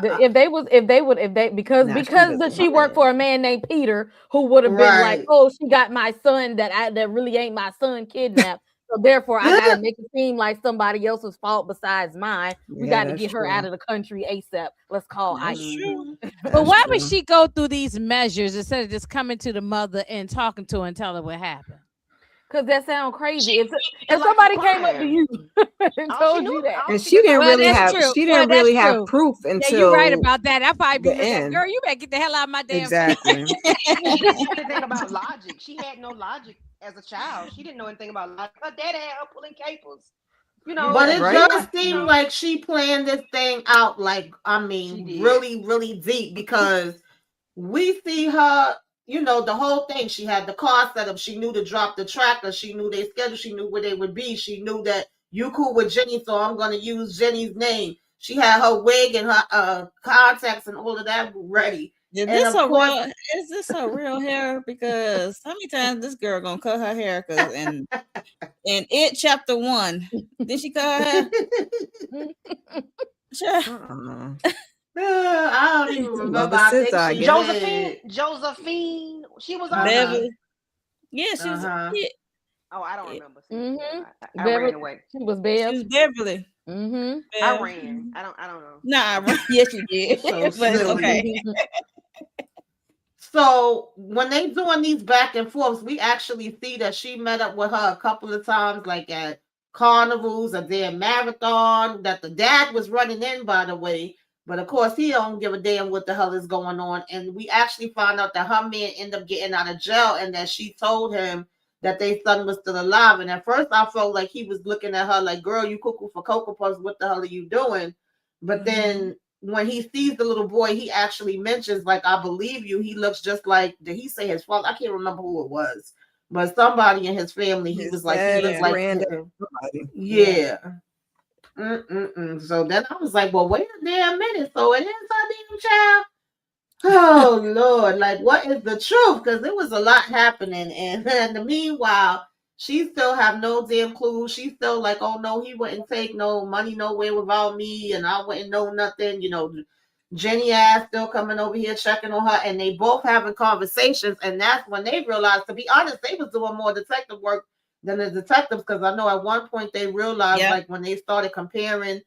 because she worked for a man named Peter, who would have been like, oh, she got my son that really ain't my son kidnapped. So therefore, I gotta make it seem like somebody else's fault besides mine. We got to get her out of the country ASAP. Let's call ICE. But why would she go through these measures instead of just coming to the mother and talking to her and telling her what happened? Because that sounds crazy. If somebody came up to you and told you that, and she didn't really have proof until you're right about that. I probably be the like, girl, you better get the hell out of my damn exactly. The thing about logic, she had no logic as a child. She didn't know anything about logic. Her dad had her pulling capers. You know, but it just seemed like she planned this thing out, like, I mean, really, really deep, because we see her, you know, the whole thing. She had the car set up. She knew to drop the tracker. She knew their schedule. She knew where they would be. She knew that you cool with Jenny, so I'm going to use Jenny's name. She had her wig and her contacts and all of that ready. Is this her real hair? Because how many times this girl gonna cut her hair? Cause in it chapter 1, did she cut her hair? I don't even remember. Josephine. She was on Beverly. Yeah, she was. Oh, I don't remember. I Beverly, ran away. She was Bev. She was Beverly. I ran. I don't know. Nah, I ran. Yes, you did. But it's okay. So when they doing these back and forths, we actually see that she met up with her a couple of times, like at carnivals, a damn marathon, that the dad was running in, by the way. But of course, he don't give a damn what the hell is going on. And we actually found out that her man ended up getting out of jail, and that she told him that their son was still alive. And at first, I felt like he was looking at her like, girl, you cuckoo for Cocoa Puffs, what the hell are you doing? But then when he sees the little boy, he actually mentions, like, I believe you. He looks just like, did he say his father? I can't remember who it was. but somebody in his family, he His was like, he dad, looked his like, granddad, somebody. yeah. So then I was like, well, wait a damn minute. So it is her damn child. Oh Lord, like what is the truth? Because there was a lot happening, and in the meanwhile, she still have no damn clue. She's still like, oh no, he wouldn't take no money nowhere without me, and I wouldn't know nothing. You know, Jenny ass still coming over here checking on her, and they both having conversations, and that's when they realized, to be honest, they was doing more detective work than the detectives, because I know at one point they realized, like when they started comparing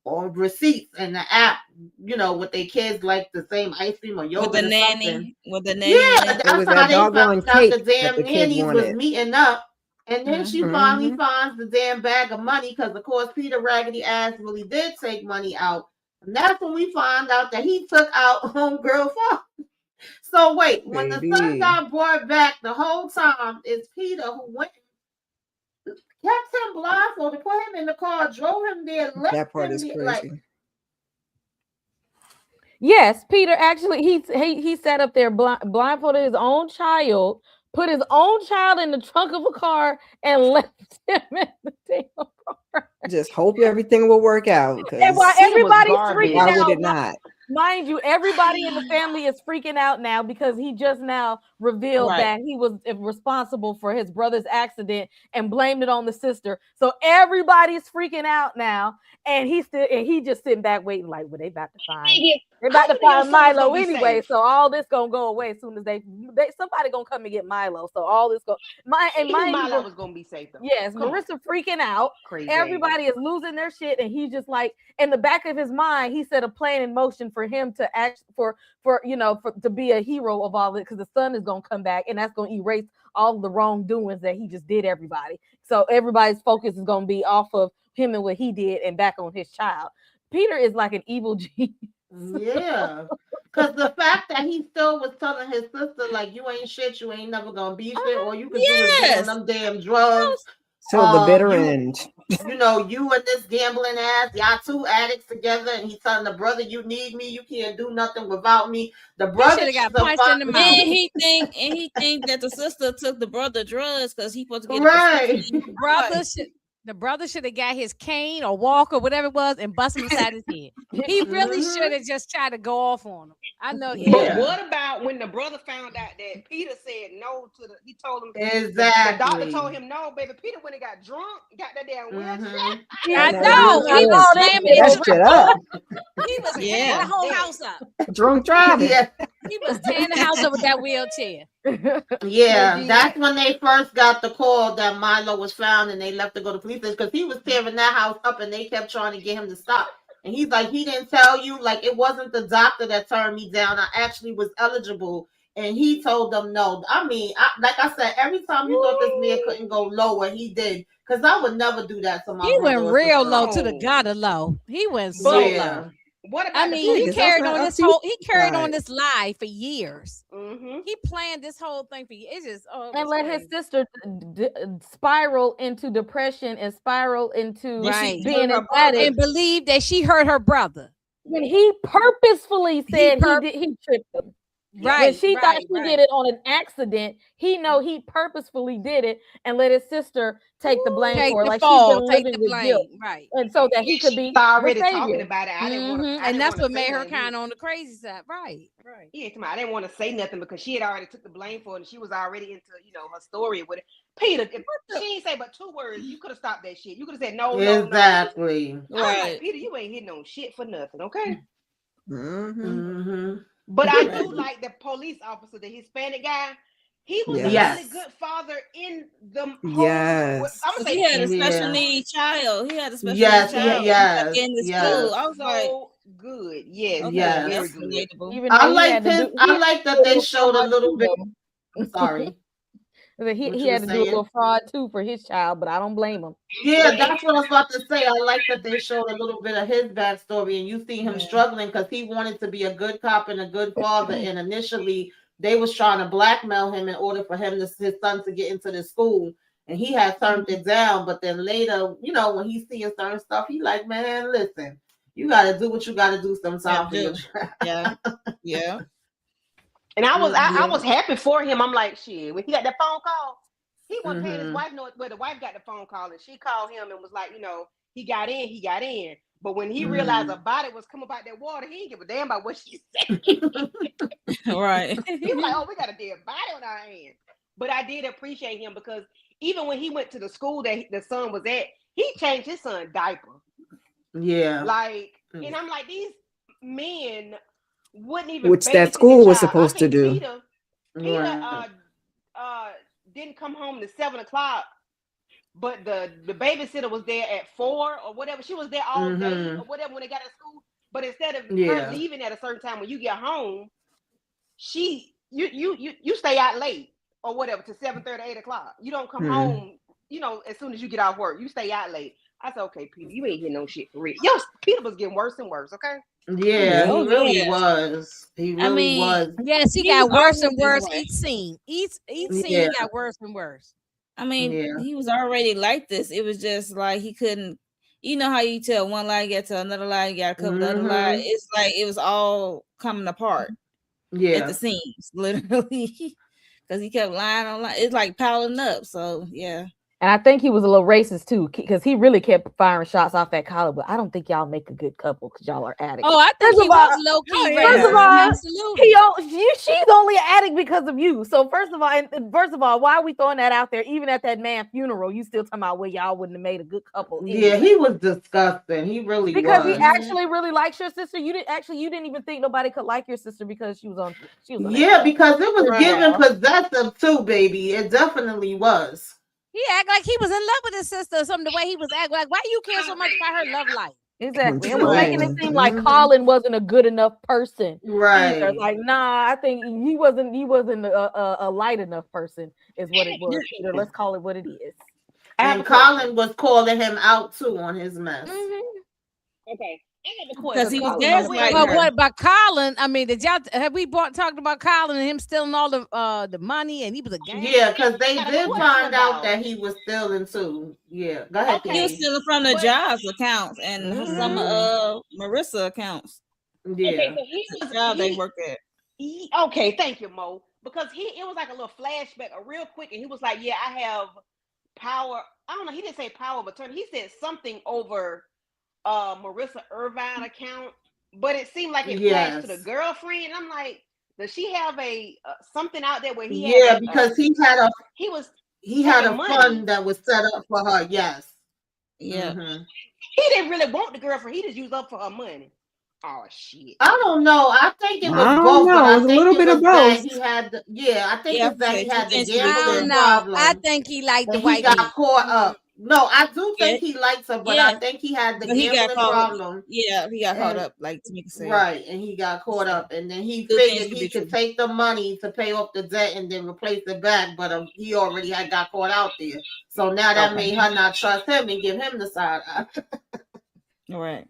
or receipts and the app, you know, with their kids like the same ice cream or yogurt with the or nanny, something. with the nanny. Yeah, and that's It was how that they found doggone out the cake that damn the kid nannies was wanted. meeting up. And then she finally Mhm. finds the damn bag of money, because of course Peter Raggedy ass really did take money out. And that's when we find out that he took out homegirl phone. So wait, when the son Baby. got brought back, the whole time it's Peter who went, kept him blindfolded, put him in the car, drove him there, left That part him is there, crazy. like, Yes, Peter actually he sat up there blindfolded his own child, put his own child in the trunk of a car, and left him in the damn car. Just hope everything will work out. And Because while Peter was everybody's garbage. freaking why out, would it not? mind you, everybody in the family is freaking out now because he just now revealed Right. that he was responsible for his brother's accident and blamed it on the sister. So everybody's freaking out now, and he just sitting back waiting, like, well, they about to find Milo anyway. So all this gonna go away as soon as they somebody gonna come and get Milo. So all this Milo was gonna be safe though. Yes, Come Marissa freaking out. Crazy. Everybody is losing their shit, and he's just like, in the back of his mind, he set a plan in motion for him to act to be a hero of all it, because the son is gonna come back, and that's gonna erase all the wrongdoings that he just did everybody. So everybody's focus is gonna be off of him and what he did, and back on his child. Peter is like an evil genius. yeah. Because the fact that he still was telling his sister, like, you ain't shit, you ain't never gonna be shit, all you can do is get on them damn drugs. Till the bitter end. You know, you and this gambling ass, y'all two addicts together, and he's telling the brother, you need me, you can't do nothing without me. The brother should have got punched in the mouth. And he think that the sister took the brother drugs because he supposed to get right. The brother should have got his cane or walker, whatever it was, and bust him inside his head. He really should have just tried to go off on him. I know. But what about when the brother found out that Peter said no to he told him exactly. The doctor told him no, baby. Peter when he got drunk, got that damn wheelchair. I know. He was slamming that shit up. He was tearing the whole house up. Drunk driving. Yeah. He was tearing the house up with that wheelchair. Yeah, that's when they first got the call that Milo was found, and they left to go to police station, because he was tearing that house up, and they kept trying to get him to stop. And he's like, he didn't tell you, like, it wasn't the doctor that turned me down. I actually was eligible. And he told them no. I mean, like I said, every time you thought this man couldn't go lower, he did. Because I would never do that to my He brother went or real sister. low to the gutter low. He went so low. What about I mean, he carried on this right. this lie for years. Mm-hmm. He planned this whole thing for years. It's just and let his sister spiral into depression and spiral into being an addict, and believe that she hurt her brother. When he purposefully said he tricked him. Right. When she thought she did it on an accident, he purposefully did it and let his sister take the blame for it. Like she's been living with guilt. Right. And so that he could be already the talking savior. about it. I didn't want to, and that's what made her kind of on the crazy side. Right. Right. Yeah, I didn't want to say nothing because she had already took the blame for it, and she was already into her story with it. Peter, if she didn't say but 2 words, you could have stopped that shit. You could have said no, exactly. No. I'm like, Peter, you ain't hitting on shit for nothing, okay? Mm-hmm. But I do like the police officer, the Hispanic guy. He was a really good father in the whole. Yes. I'm gonna say he had a special need child. He had a special need child. Yes. In the school. I was like, good. Yes. Okay, yes. that's relatable. I like that they showed a little bit. I'm sorry. He had to do a little fraud too for his child, but I don't blame him. Yeah, that's what I was about to say. I like that they showed a little bit of his backstory, and you see him struggling because he wanted to be a good cop and a good father. And initially, they was trying to blackmail him in order for his son to get into the school, and he had turned it down. But then later, when he's seeing certain stuff, he like, man, listen, you got to do what you got to do sometimes. Yeah. And I was happy for him. I'm like, shit. When he got that phone call, he wasn't paying his wife no, but the wife got the phone call and she called him and was like, he got in. But when he realized a body was coming about that water, he didn't give a damn about what she said. Right. He was like, oh, we got a dead body on our hands. But I did appreciate him because even when he went to the school that the son was at, he changed his son's diaper. Yeah. Like, and I'm like, these men wouldn't even, which that school was supposed to do. Peter didn't come home to 7:00, but the babysitter was there at 4 or whatever. She was there all day or whatever when they got to school. But instead of her leaving at a certain time when you get home, you stay out late or whatever to 7:30, 8:00. You don't come home, as soon as you get off work. You stay out late. I said, okay, Peter, you ain't getting no shit for real. Peter was getting worse and worse, okay? Yeah, he really was. He really was. Yes, he got worse and worse each scene. Each scene he got worse and worse. I mean, he was already like this. It was just like he couldn't. You know how you tell one lie, get to another lie, you got a couple other lies. It's like it was all coming apart. At the seams, literally, because he kept lying on lie. It's like piling up. So yeah. And I think he was a little racist too, because he really kept firing shots off that collar. But I don't think y'all make a good couple because y'all are addicts. Oh, I think he was low key. First of all, absolutely. She's only an addict because of you. So first of all, why are we throwing that out there? Even at that man's funeral, you still talking about y'all wouldn't have made a good couple. Anyway. Yeah, he was disgusting. He really because was. He actually really likes your sister. You didn't even think nobody could like your sister because she was on. Because it was given possessive too, baby. It definitely was. He act like he was in love with his sister or something. The way he was acting, like, why you care so much about her love life? Exactly. It was making it seem like Colin wasn't a good enough person. Right. Either. Like, nah, I think he wasn't a light enough person, is what it was. Peter, let's call it what it is. And Colin was calling him out too on his mess. Okay. Because he was there. But what about Colin? I mean, have we talked about Colin and him stealing all the money and he was a gang? Yeah, because they did find out that he was stealing too. Yeah, go ahead. He was stealing from the job's accounts and some Marissa accounts. Yeah, okay, so he was job they worked at. Okay, thank you, Mo. Because it was like a little flashback, real quick, and he was like, "Yeah, I have power." I don't know. He didn't say power of attorney. He said something over Marissa Irvine account, but it seemed like it flashed to the girlfriend. And I'm like, does she have a something out there where he had because he had a fund that was set up for her. Yes. Yeah. He didn't really want the girlfriend. He just used up for her money. Oh shit! I don't know. I think it was both. But I think a little bit of both. He had I think it's that he had the gambling problem. I think he liked the white. He got caught up. No, I do think he likes her, but I think he had the gambling problem. Yeah, he got caught up, like Tamika said. Right, and he got caught up, and then he figured he could take the money to pay off the debt and then replace it back, but he already had got caught out there. So now that made her not trust him and give him the side eye. Right.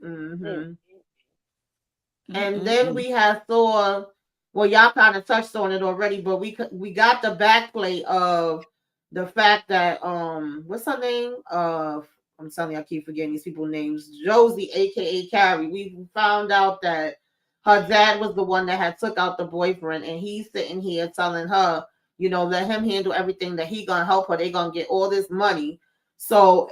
And then we saw, well, y'all kind of touched on it already, but we got the backplay of the fact that what's her name? I'm telling you, I keep forgetting these people's names. Josie, aka Carrie. We found out that her dad was the one that had took out the boyfriend, and he's sitting here telling her, let him handle everything, that he gonna help her. They gonna get all this money. So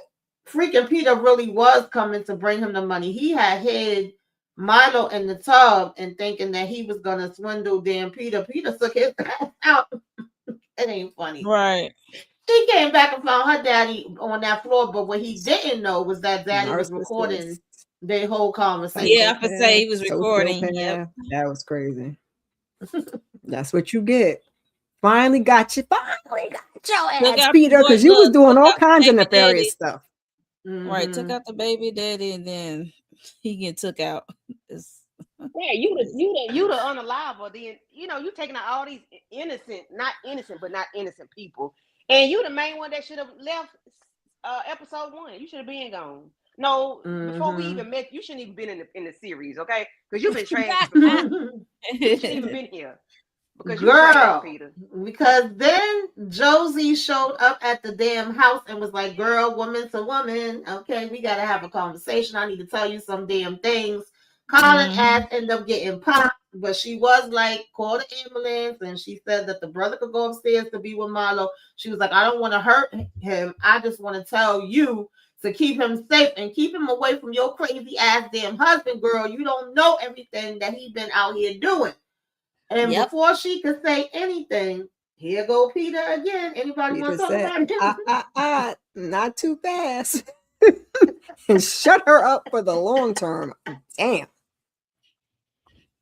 freaking Peter really was coming to bring him the money. He had hid Milo in the tub and thinking that he was gonna swindle damn Peter. Peter took his ass out. It ain't funny. Right. He came back and found her daddy on that floor, but what he didn't know was that daddy was recording their whole conversation. Yeah, I could say he was recording. Yeah, that was crazy. That's what you get. Finally got your ass, Peter, because you was doing all kinds of nefarious stuff. Right, took out the baby daddy, and then he get took out. Yeah, you the unalive, then you taking out all these not innocent people, and you the main one that should have left episode 1. You should have been gone. No, before we even met, you shouldn't even been in the series, okay? Because you've been trash. You shouldn't even been here. Girl, because then Josie showed up at the damn house and was like, "Girl, woman to woman, okay, we gotta have a conversation. I need to tell you some damn things." Colin ass ended up getting popped. but she was like, call the ambulance, and she said that the brother could go upstairs to be with Milo. She was like, I don't want to hurt him. I just want to tell you to keep him safe and keep him away from your crazy ass damn husband, girl. You don't know everything that he been out here doing. And before she could say anything, here go Peter again. Anybody want to talk about him? Not too fast. And shut her up for the long term. Damn.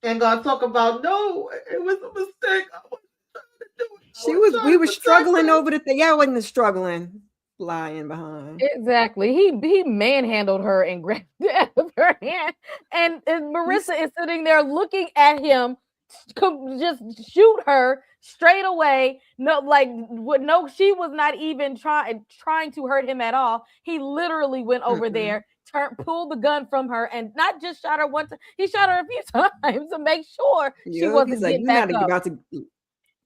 And gonna talk about, no, it was a mistake. I wasn't trying to do it. We were struggling over the thing. I wasn't struggling. Lying behind. Exactly. He manhandled her and grabbed it out of her hand. And Marissa is sitting there looking at him just shoot her straight away. No, she was not even trying to hurt him at all. He literally went over there, pulled the gun from her, and not just shot her once. He shot her a few times to make sure she wasn't getting back up.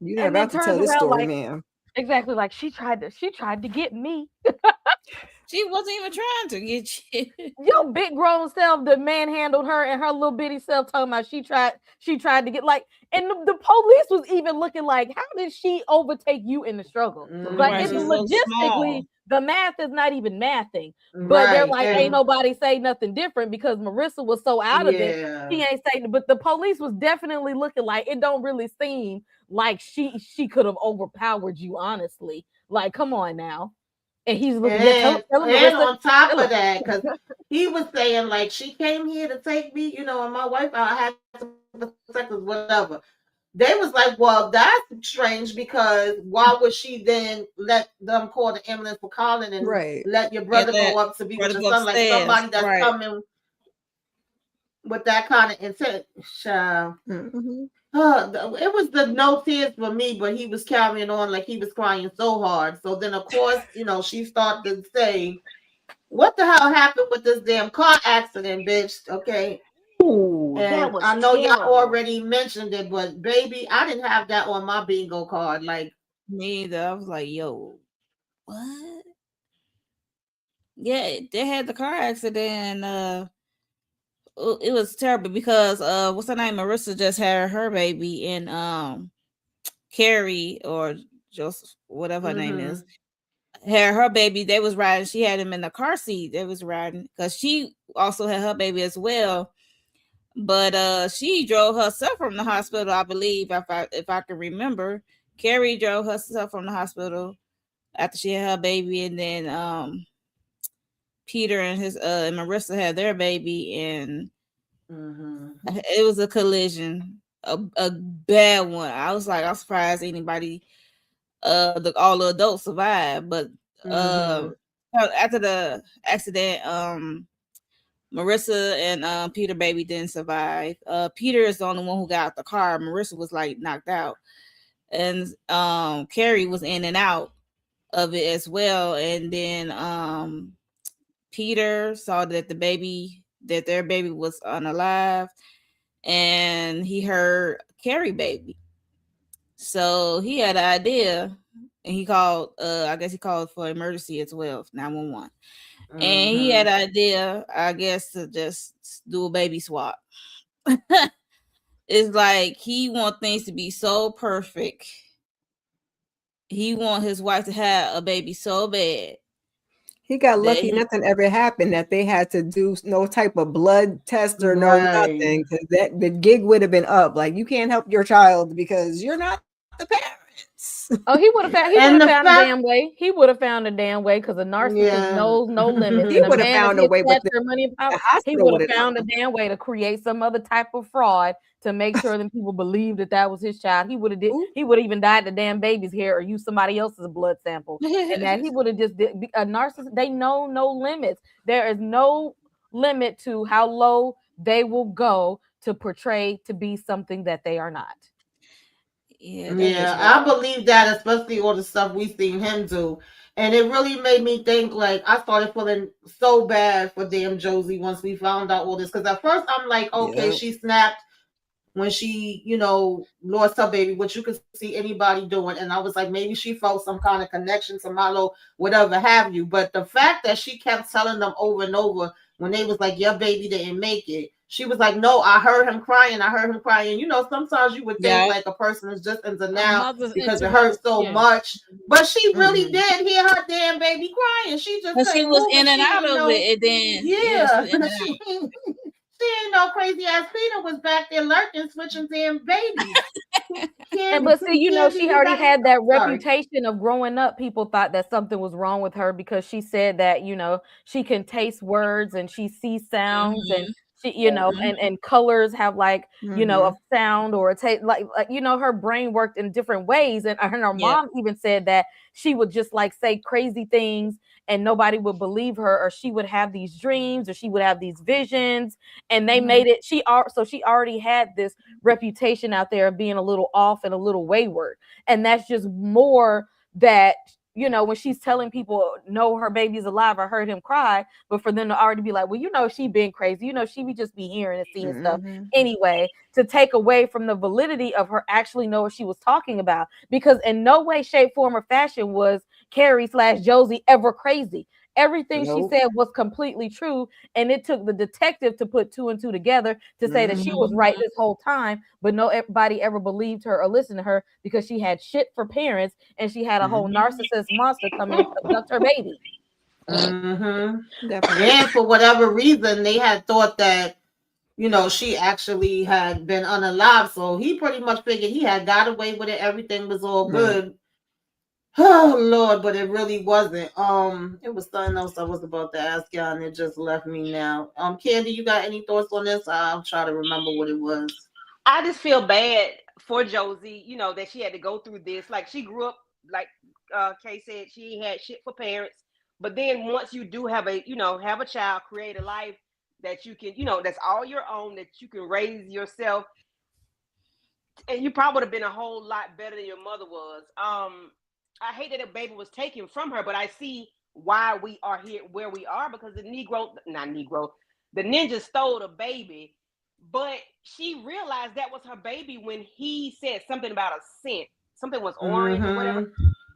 You're not about to tell this story, ma'am. Exactly, like she tried to get me. She wasn't even trying to get you. Your big grown self that manhandled her, and her little bitty self talking about she tried to get and the police was even looking like, how did she overtake you in the struggle? Like, it's logistically, the math is not even mathing. But they're like, ain't nobody say nothing different because Marissa was so out of it. She ain't saying, but the police was definitely looking like it don't really seem like she could have overpowered you, honestly. Like, come on now. And he's looking and on top of that, because he was saying, like, she came here to take me, and my wife, I had to protect us, whatever. They was like, well, that's strange, because why would she then let them call the ambulance for Colin and let your brother go up to be with your son, like somebody that's coming with that kind of intent? It was the no tears for me, but he was carrying on like he was crying so hard. So then, of course, she started to say, what the hell happened with this damn car accident, bitch? Okay. Ooh, and I know y'all already mentioned it, but baby, I didn't have that on my bingo card. Like, me either. I was like, yo, what? Yeah, they had the car accident. It was terrible because what's her name? Marissa just had her baby, and Carrie or Joseph, whatever her name is, had her baby. They was riding. She had him in the car seat. They was riding because she also had her baby as well. But she drove herself from the hospital, I believe, if I can remember. Carrie drove herself from the hospital after she had her baby, and then Peter and his and Marissa had their baby, and it was a collision, a bad one. I was like, I'm surprised anybody, all the adults survived. But after the accident, Marissa and Peter baby didn't survive. Peter is the only one who got out the car. Marissa was like knocked out, and Carrie was in and out of it as well. And then Peter saw that their baby was unalive, and he heard Carrie baby. So he had an idea, and he called, I guess he called for emergency as well, 911. And he had an idea, I guess, to just do a baby swap. It's like he wants things to be so perfect. He wants his wife to have a baby so bad. He got lucky nothing ever happened, that they had to do no type of blood test or no nothing, because the gig would have been up. Like, you can't help your child because you're not the parents. Oh, he would have found a damn way. He would have found a damn way, because a narcissist knows no limits. He would have found a way with money and power. He would have found a damn way to create some other type of fraud to make sure that people believe that was his child. He would have even dyed the damn baby's hair or used somebody else's blood sample. And that he would have just did. A narcissist, they know no limits. There is no limit to how low they will go to portray to be something that they are not. Yeah, I believe that, especially all the stuff we seen him do. And it really made me think, like, I started feeling so bad for damn Josie once we found out all this. Because at first I'm like, okay, she snapped when she, lost her baby, which you could see anybody doing. And I was like, maybe she felt some kind of connection to Milo, whatever have you. But the fact that she kept telling them over and over when they was like, your baby didn't make it, she was like, no, I heard him crying. I heard him crying. You know, sometimes you would think Yeah. like a person is just in A denial mother's because it into hurts her. so Yeah. much. But she really Mhm. did hear her damn baby crying. She just But she couldn't was move in it. and She out didn't of know. it, and then she Yeah, was in and out. she ain't no crazy ass Peter was back there lurking, switching damn babies. And but see, you know, Candy, she you already got had that sorry. reputation of growing up. People thought that something was wrong with her because she said that, you know, she can taste words and she sees sounds and she, you know, and colors have like, you know, a sound or a taste, like you know, her brain worked in different ways. And her Yeah. mom even said that she would just like say crazy things and nobody would believe her, or she would have these dreams or she would have these visions. And they made it, so she already had this reputation out there of being a little off and a little wayward. And that's just more that, you know, when she's telling people, no, her baby's alive, I heard him cry, but for them to already be like, well, you know, she been crazy, you know, she be just be hearing and seeing stuff anyway, to take away from the validity of her actually know what she was talking about. Because in no way, shape, form, or fashion was Carrie/Josie ever crazy. Everything she said was completely true, and it took the detective to put two and two together to say that she was right this whole time, but nobody ever believed her or listened to her because she had shit for parents and she had a whole narcissist monster come in and abduct her baby. Definitely. And for whatever reason, they had thought that, you know, she actually had been unalive. So he pretty much figured he had got away with it. Everything was all good. Oh Lord, but it really wasn't. It was something else I was about to ask y'all, and it just left me now. Candy, you got any thoughts on this? I'll try to remember what it was. I just feel bad for Josie, you know, that she had to go through this. Like, she grew up, like Kay said, she had shit for parents. But then once you do have a, you know, have a child, create a life that you can, you know, that's all your own, that you can raise yourself, and you probably would have been a whole lot better than your mother was. I hate that a baby was taken from her, but I see why we are here where we are, because the ninja stole the baby, but she realized that was her baby when he said something about a scent. Something was orange or whatever.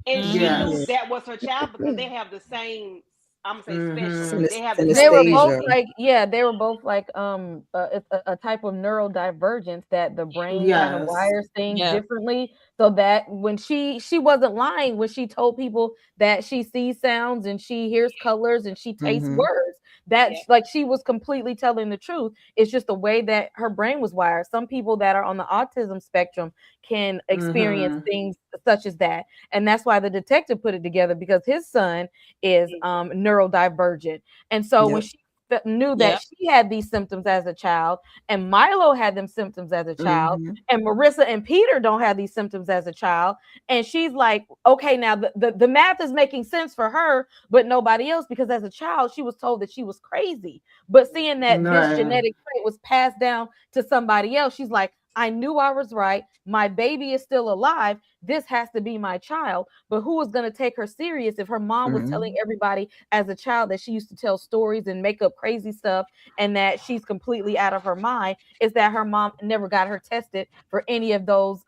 And she knew that was her child because they have the same, I'm gonna say spectrum. They have the They were both Synesthesia. like, they were both like a type of neurodivergence that the brain kind of Yes. wires things Yeah. differently, so that when she wasn't lying when she told people that she sees sounds and she hears colors and she tastes words. That's like, she was completely telling the truth. It's just the way that her brain was wired. Some people that are on the autism spectrum can experience things such as that, and that's why the detective put it together, because his son is neurodivergent. And so when she knew that she had these symptoms as a child, and Milo had them symptoms as a child, and Marissa and Peter don't have these symptoms as a child, and she's like, okay, now the math is making sense for her, but nobody else, because as a child she was told that she was crazy. But seeing that this genetic trait was passed down to somebody else, she's like, I knew I was right. My baby is still alive. This has to be my child. But who was going to take her serious if her mom was telling everybody as a child that she used to tell stories and make up crazy stuff, and that she's completely out of her mind? Is that her mom never got her tested for any of those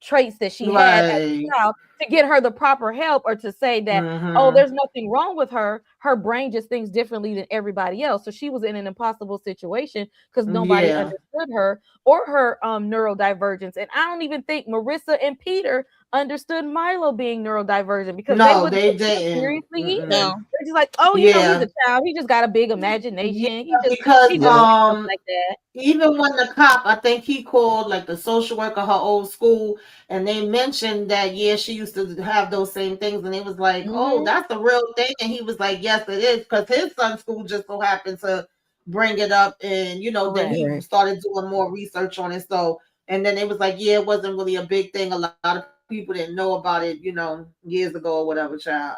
traits that she had as a child, to get her the proper help, or to say that, oh, there's nothing wrong with her. Her brain just thinks differently than everybody else. So she was in an impossible situation because nobody understood her or her neurodivergence. And I don't even think Marissa and Peter understood Milo being neurodivergent, because they wouldn't take him seriously either. No. They're just like, oh, you know, he's a child. He just got a big imagination. Because he just stuff like that. even when the cop, I think he called like the social worker, her old school, and they mentioned that she used to have those same things, and they was like, oh, that's a real thing, and he was like, yes, it is, because his son's school just so happened to bring it up, and you know, then he started doing more research on it. So, and then it was like, it wasn't really a big thing. A lot of people didn't know about it, you know, years ago or whatever, child.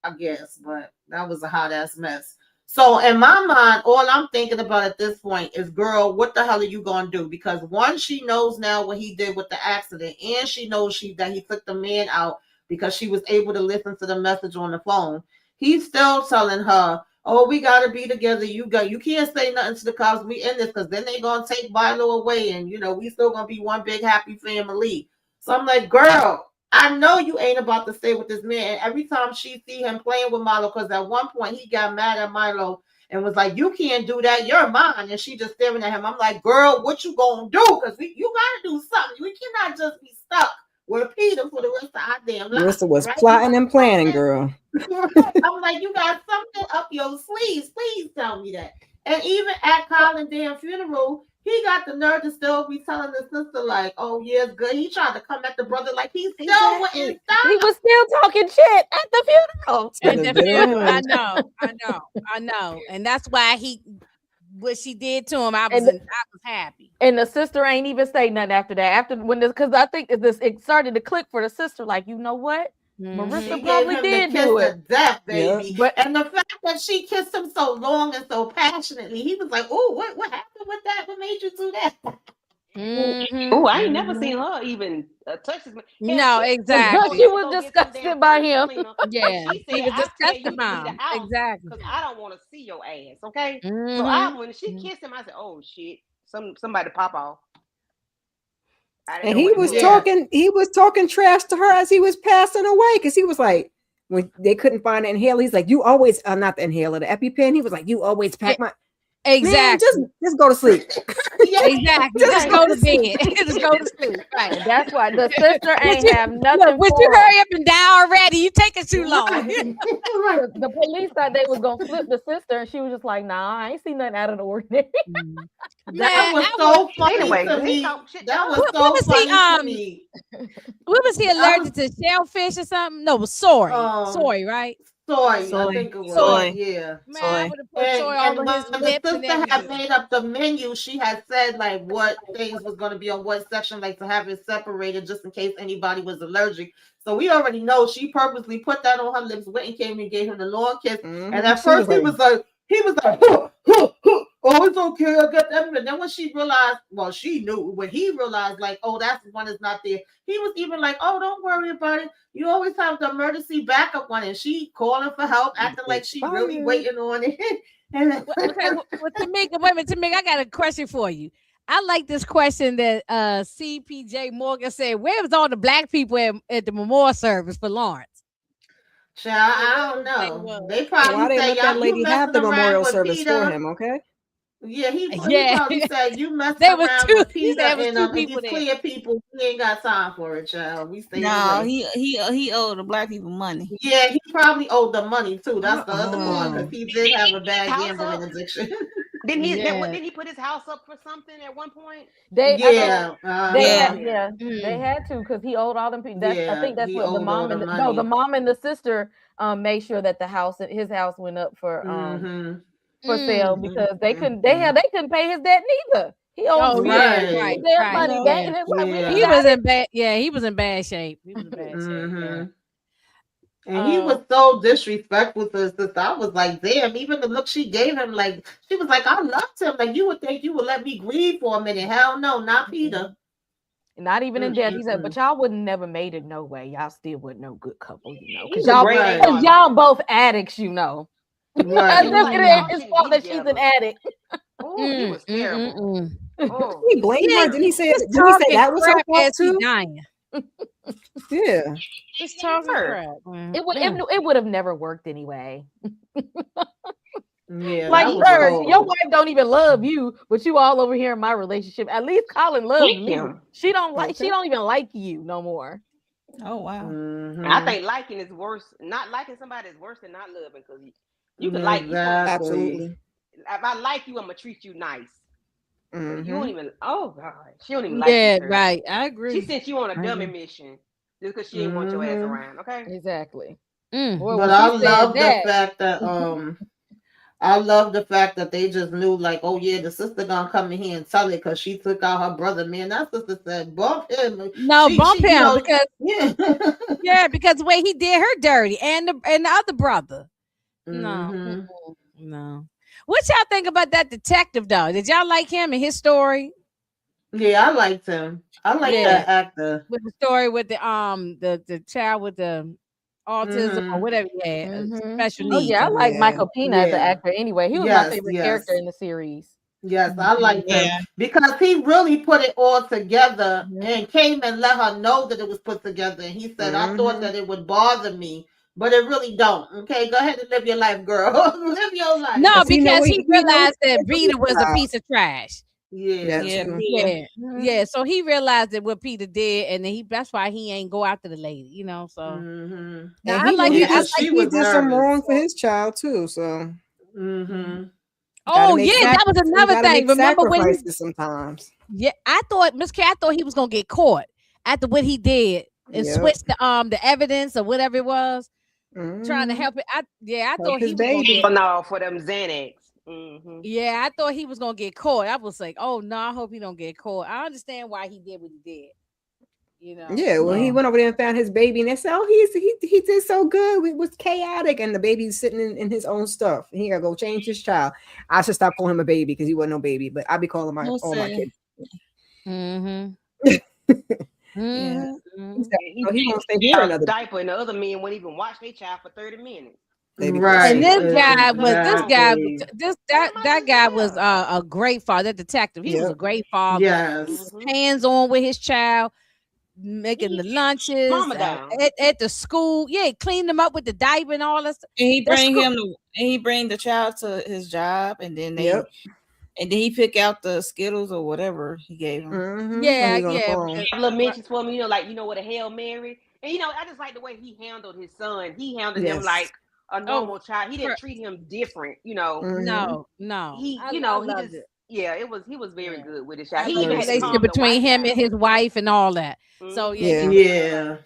I guess, but that was a hot ass mess. So in my mind, all I'm thinking about at this point is, girl, what the hell are you gonna do? Because one, she knows now what he did with the accident, and she knows that he took the man out because she was able to listen to the message on the phone. He's still telling her, oh, we gotta be together. You can't say nothing to the cops. We in this, because then they gonna take Milo away, and you know, we still gonna be one big happy family. So I'm like, girl, I know you ain't about to stay with this man. And every time she see him playing with Milo, because at one point he got mad at Milo and was like, "You can't do that. You're mine." And she just staring at him. I'm like, "Girl, what you gonna do? Because you gotta do something. We cannot just be stuck with Peter for the rest of our damn life." Marissa was right? plotting and planning, girl. I'm like, "You got something up your sleeves. Please tell me that." And even at Colin's damn funeral, he got the nerve to still be telling the sister, like, "Oh, yeah, it's good." He tried to come at the brother like he still wouldn't stop. He was still talking shit at the funeral. At the funeral. Yeah. I know. And that's why what she did to him, I And was happy. And the sister ain't even say nothing after that. Because I think it started to click for the sister. Like, you know what? Marissa She gave probably him did the kiss do of it. death, baby. But and the fact that she kissed him so long and so passionately, he was like, "Oh, what happened with that? What made you do that?" Oh, I ain't never seen her even touch his. No, exactly. She was disgusted by him. Yeah, She he said, was "I tell you to disgusted leave by the him. house Exactly. because I don't want to see your ass." Okay, so Mhm. when she kissed him, I said, "Oh shit, somebody pop off." I didn't And know he what it was was. talking trash to her as he was passing away, because he was like, when they couldn't find an inhaler, he's like, "You always not the inhaler, the EpiPen." He was like, "You always pack my Exactly. Man, just go to sleep." Exactly. Just go to bed. Just go to sleep. Right. And that's why the sister ain't have nothing. Look, would for you her. hurry up and die already? You taking too long. The police thought they was gonna flip the sister, and she was just like, "Nah, I ain't seen nothing out of the ordinary." That was so funny Anyway, to he me. talk shit, That y'all. was What so was funny he, to me. What was he allergic to? Shellfish or something? No, it was soy. Soy, right? Soy, I think it was. Soy. Yeah. Man, I would have put soy And all when over his the lips and sister had everything. made up the menu, she had said like what things was going to be on what section, like to have it separated just in case anybody was allergic. So we already know she purposely put that on her lips, went and came and gave him the long kiss. And at first he was like, "Huh, huh, huh. Oh, it's okay, I got that." And then when she realized, well, she knew when he realized, like, "Oh, that's one is not there." He was even like, "Oh, don't worry about it. You always have the emergency backup one." And she calling for help, acting like she really waiting on it. And Okay, well, Tamika, wait a minute, Tamika, I got a question for you. I like this question that CPJ Morgan said. Where was all the black people at the memorial service for Lawrence? Child, I don't know. They probably Why they say, let that "Y'all, lady you have the messing around memorial with service Peter." for him? Okay. Yeah, he Yeah. probably said, "You messing There was around two. with He Peter said it was and two these people there. clear people. We ain't got time for it, child. We stay No, away." he owed the black people money. Yeah, he probably owed the money too. That's the other part, because he did have a bad House gambling up? addiction. Didn't he? Yeah. Didn't he put his house up for something at one point? They Yeah, they had to, because he owed all them people. I think that's he what the owed mom all and the the money. mom and the sister made sure that his house went up for sale, because they couldn't pay his debt neither. He owed Oh yeah, right. their money. Yeah. He He was in bad. Yeah, he was in bad shape. He was in bad shape. Yeah. And he was so disrespectful to his sister. I was like, damn, even the look she gave him, like, she was like, "I loved him. Like, you would think you would let me grieve for a minute." Hell no, not Peter. Not even in death. He said, "But y'all wouldn't never made it no way. Y'all still wasn't no good couple, because y'all both addicts, Right. It ain't his fault that she's an addict." Oh, he was terrible. Oh, He blamed her. Didn't he say that was her fault too? Yeah. Just talking crap. It would have never worked anyway. Yeah, like, sir, your wife don't even love you, but you all over here in my relationship. At least Colin loves me. She don't even like you no more. Oh wow. I think liking is worse. Not liking somebody is worse than not loving, because you can like people. Absolutely. If I like you, I'm gonna treat you nice. You don't even. Oh God, she don't even Yeah, like you. Yeah, right. I agree. She sent you on a dummy mission just because she didn't want your ass around. Okay. Exactly. But I love the fact that I love the fact that they just knew, like, "Oh yeah, the sister gonna come in here and tell it because she took out her brother." Man, that sister said, "Bump him." No, bump him, because yeah, because the way he did her dirty, and the other brother. No. What y'all think about that detective though? Did y'all like him and his story? Yeah, I liked him. I like that actor. With the story with the child with the autism or whatever he had, special needs. Oh yeah, I like Michael Pena as an actor anyway. He was my favorite character in the series. Yes, I liked him because he really put it all together and came and let her know that it was put together. And he said, "I thought that it would bother me, but it really don't. Okay, go ahead and live your life, girl. Live your life. No, Because he know because he he knows realized that it's Rita was a child. piece of trash. Yeah. Yeah, true. Peter. Yeah. So he realized that what Peter did, and then that's why he ain't go after the lady, you know. So Mm-hmm. now And I he know like he it. I Yeah, did, like. she he was did some nervous. wrong for his child too. So Mm-hmm. gotta Oh make yeah, that was we another gotta thing. make Remember when he? sacrifices sometimes. Yeah, I thought Miss K. I thought he was gonna get caught after what he did and Yep. switch the evidence or whatever it was, trying to Mhm. help it. I Help thought his he was gonna baby. get. Oh no, for them Xanax. Mm-hmm. Yeah, I thought he was gonna get caught. I was like, oh no, I hope he don't get caught. I understand why he did what he did. You know. Yeah, well, he Yeah. went over there and found his baby, and they said, "Oh, he did so good. It was chaotic, and the baby's sitting in his own stuff. And he gotta go change his child." I should stop calling him a baby because he wasn't no baby, but I be calling my We'll all my see. kids. Mm-hmm. Yeah. He said, He "Oh, he won't stay changed here a another." diaper, and the other men wouldn't even watch their child for 30 minutes. They be Right. And crazy. this guy was Exactly. that guy was a great father. That detective, he was a Yep. great father. Yes. He was hands on with his child, making the lunches Mama down. at the school. Yeah, he cleaned them up with the diaper and all that stuff. And he That's bring cool. him to, and he bring the child to his job, and then they Yep. and then he pick out the Skittles or whatever he gave him. Mhm. Yeah, When he's on the yeah. phone. because- Little mentions for me, like what a Hail Mary. And I just like the way he handled his son. He handled him Yes. like a normal child. He didn't per- treat him different. Mhm. No. He, I he loved just it. he was very Yeah. good with his I child. He like the even had to relationship calm the between wife him down. and his wife and all that. So Yeah. Yeah.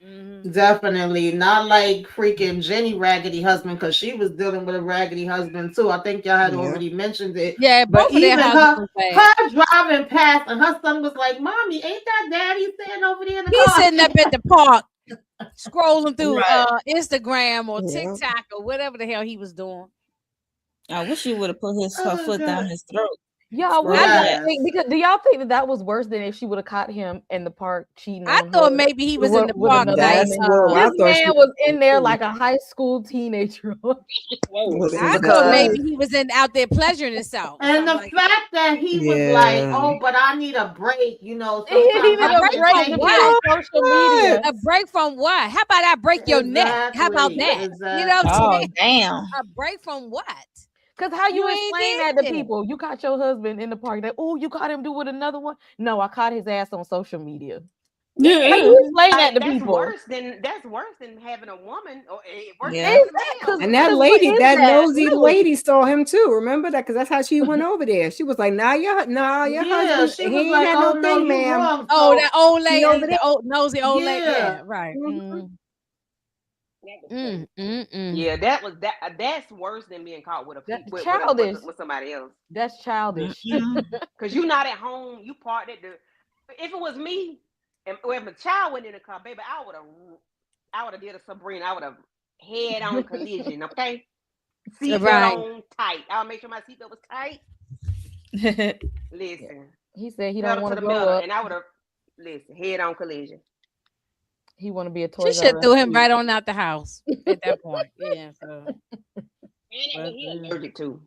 Mhm. Definitely. Not like freaking Jenny Raggedy husband, because she was dealing with a raggedy husband too. I think y'all had Yeah. already mentioned it. Yeah, But both of their even husbands her, bad. her driving past and her son was like, "Mommy, ain't that daddy sitting over there in the He's car?" sitting up at the park scrolling through Right. Instagram or Yeah. TikTok or whatever the hell he was doing. I wish he would have put her Oh, foot down God. his throat. Y'all, what do Right. y'all Yes. think? Because do y'all think that was worse than if she would have caught him in the park cheating I on thought her maybe he was in the with park another like That's woman? what I This thought she man was in there like a high school teenager. was I thought Because maybe he was out there pleasuring himself. And the something like fact that he was like, Yeah. "Oh, but I need a break," He sometimes needed I A a need break to break from take to what? get it. on social media. A break from what? How about I break your neck? How about Exactly. that? Exactly. You know what I'm Oh saying? damn! A break from what? Cause how you You ain't explain did that to it. people? You caught your husband in the park. That you caught him do with another one? No, I caught his ass on social media. How you explain that to that's people? worse than having a woman or worse Yeah. than having a Exactly. man. And that What lady, is that that? nosy Really? lady saw him too. Remember that? Because that's how she went over there. She was like, your Yeah, husband, she he was ain't like, had "Oh no no, thing, you ma'am. wrong." Oh, So that old He over lady, there. the old nosy old lady. yeah. Yeah, right. Yeah, that's worse than being caught with That's with childish. somebody else. That's childish. Because you're not at home. You parked at the. If it was me, or if a child went in the car, baby, I would have did a Sabrina. I would have head on collision. Okay, seatbelt Right. on tight. I'll make sure my seatbelt was tight. Listen, He said he don't pedal want to to the grow metal, up. and I would have head on collision. He want to be a She Toys should R Us threw him kid. right on out the house at that point. Yeah. So. He allergic to.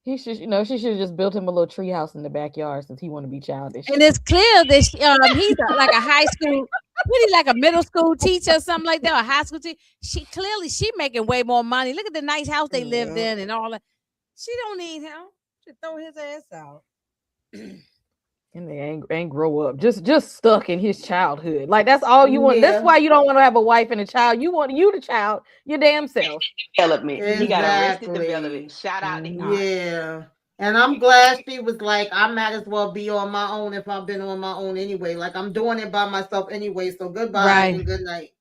He should, she should have just built him a little tree house in the backyard since he want to be childish. And it's clear that he's like a high school, really like a middle school teacher or something like that, or a high school teacher. She making way more money. Look at the nice house they lived in and all that. She don't need him. She throw his ass out. And they ain't grow up. Just stuck in his childhood. Like that's all you want. That's Yeah. why you don't want to have a wife and a child. You want you the child, your damn self. Development. He got arrested Exactly. development. Shout out to God. Yeah. And I'm glad she was like, I might as well be on my own if I've been on my own anyway. Like I'm doing it by myself anyway. So goodbye Right. and good night.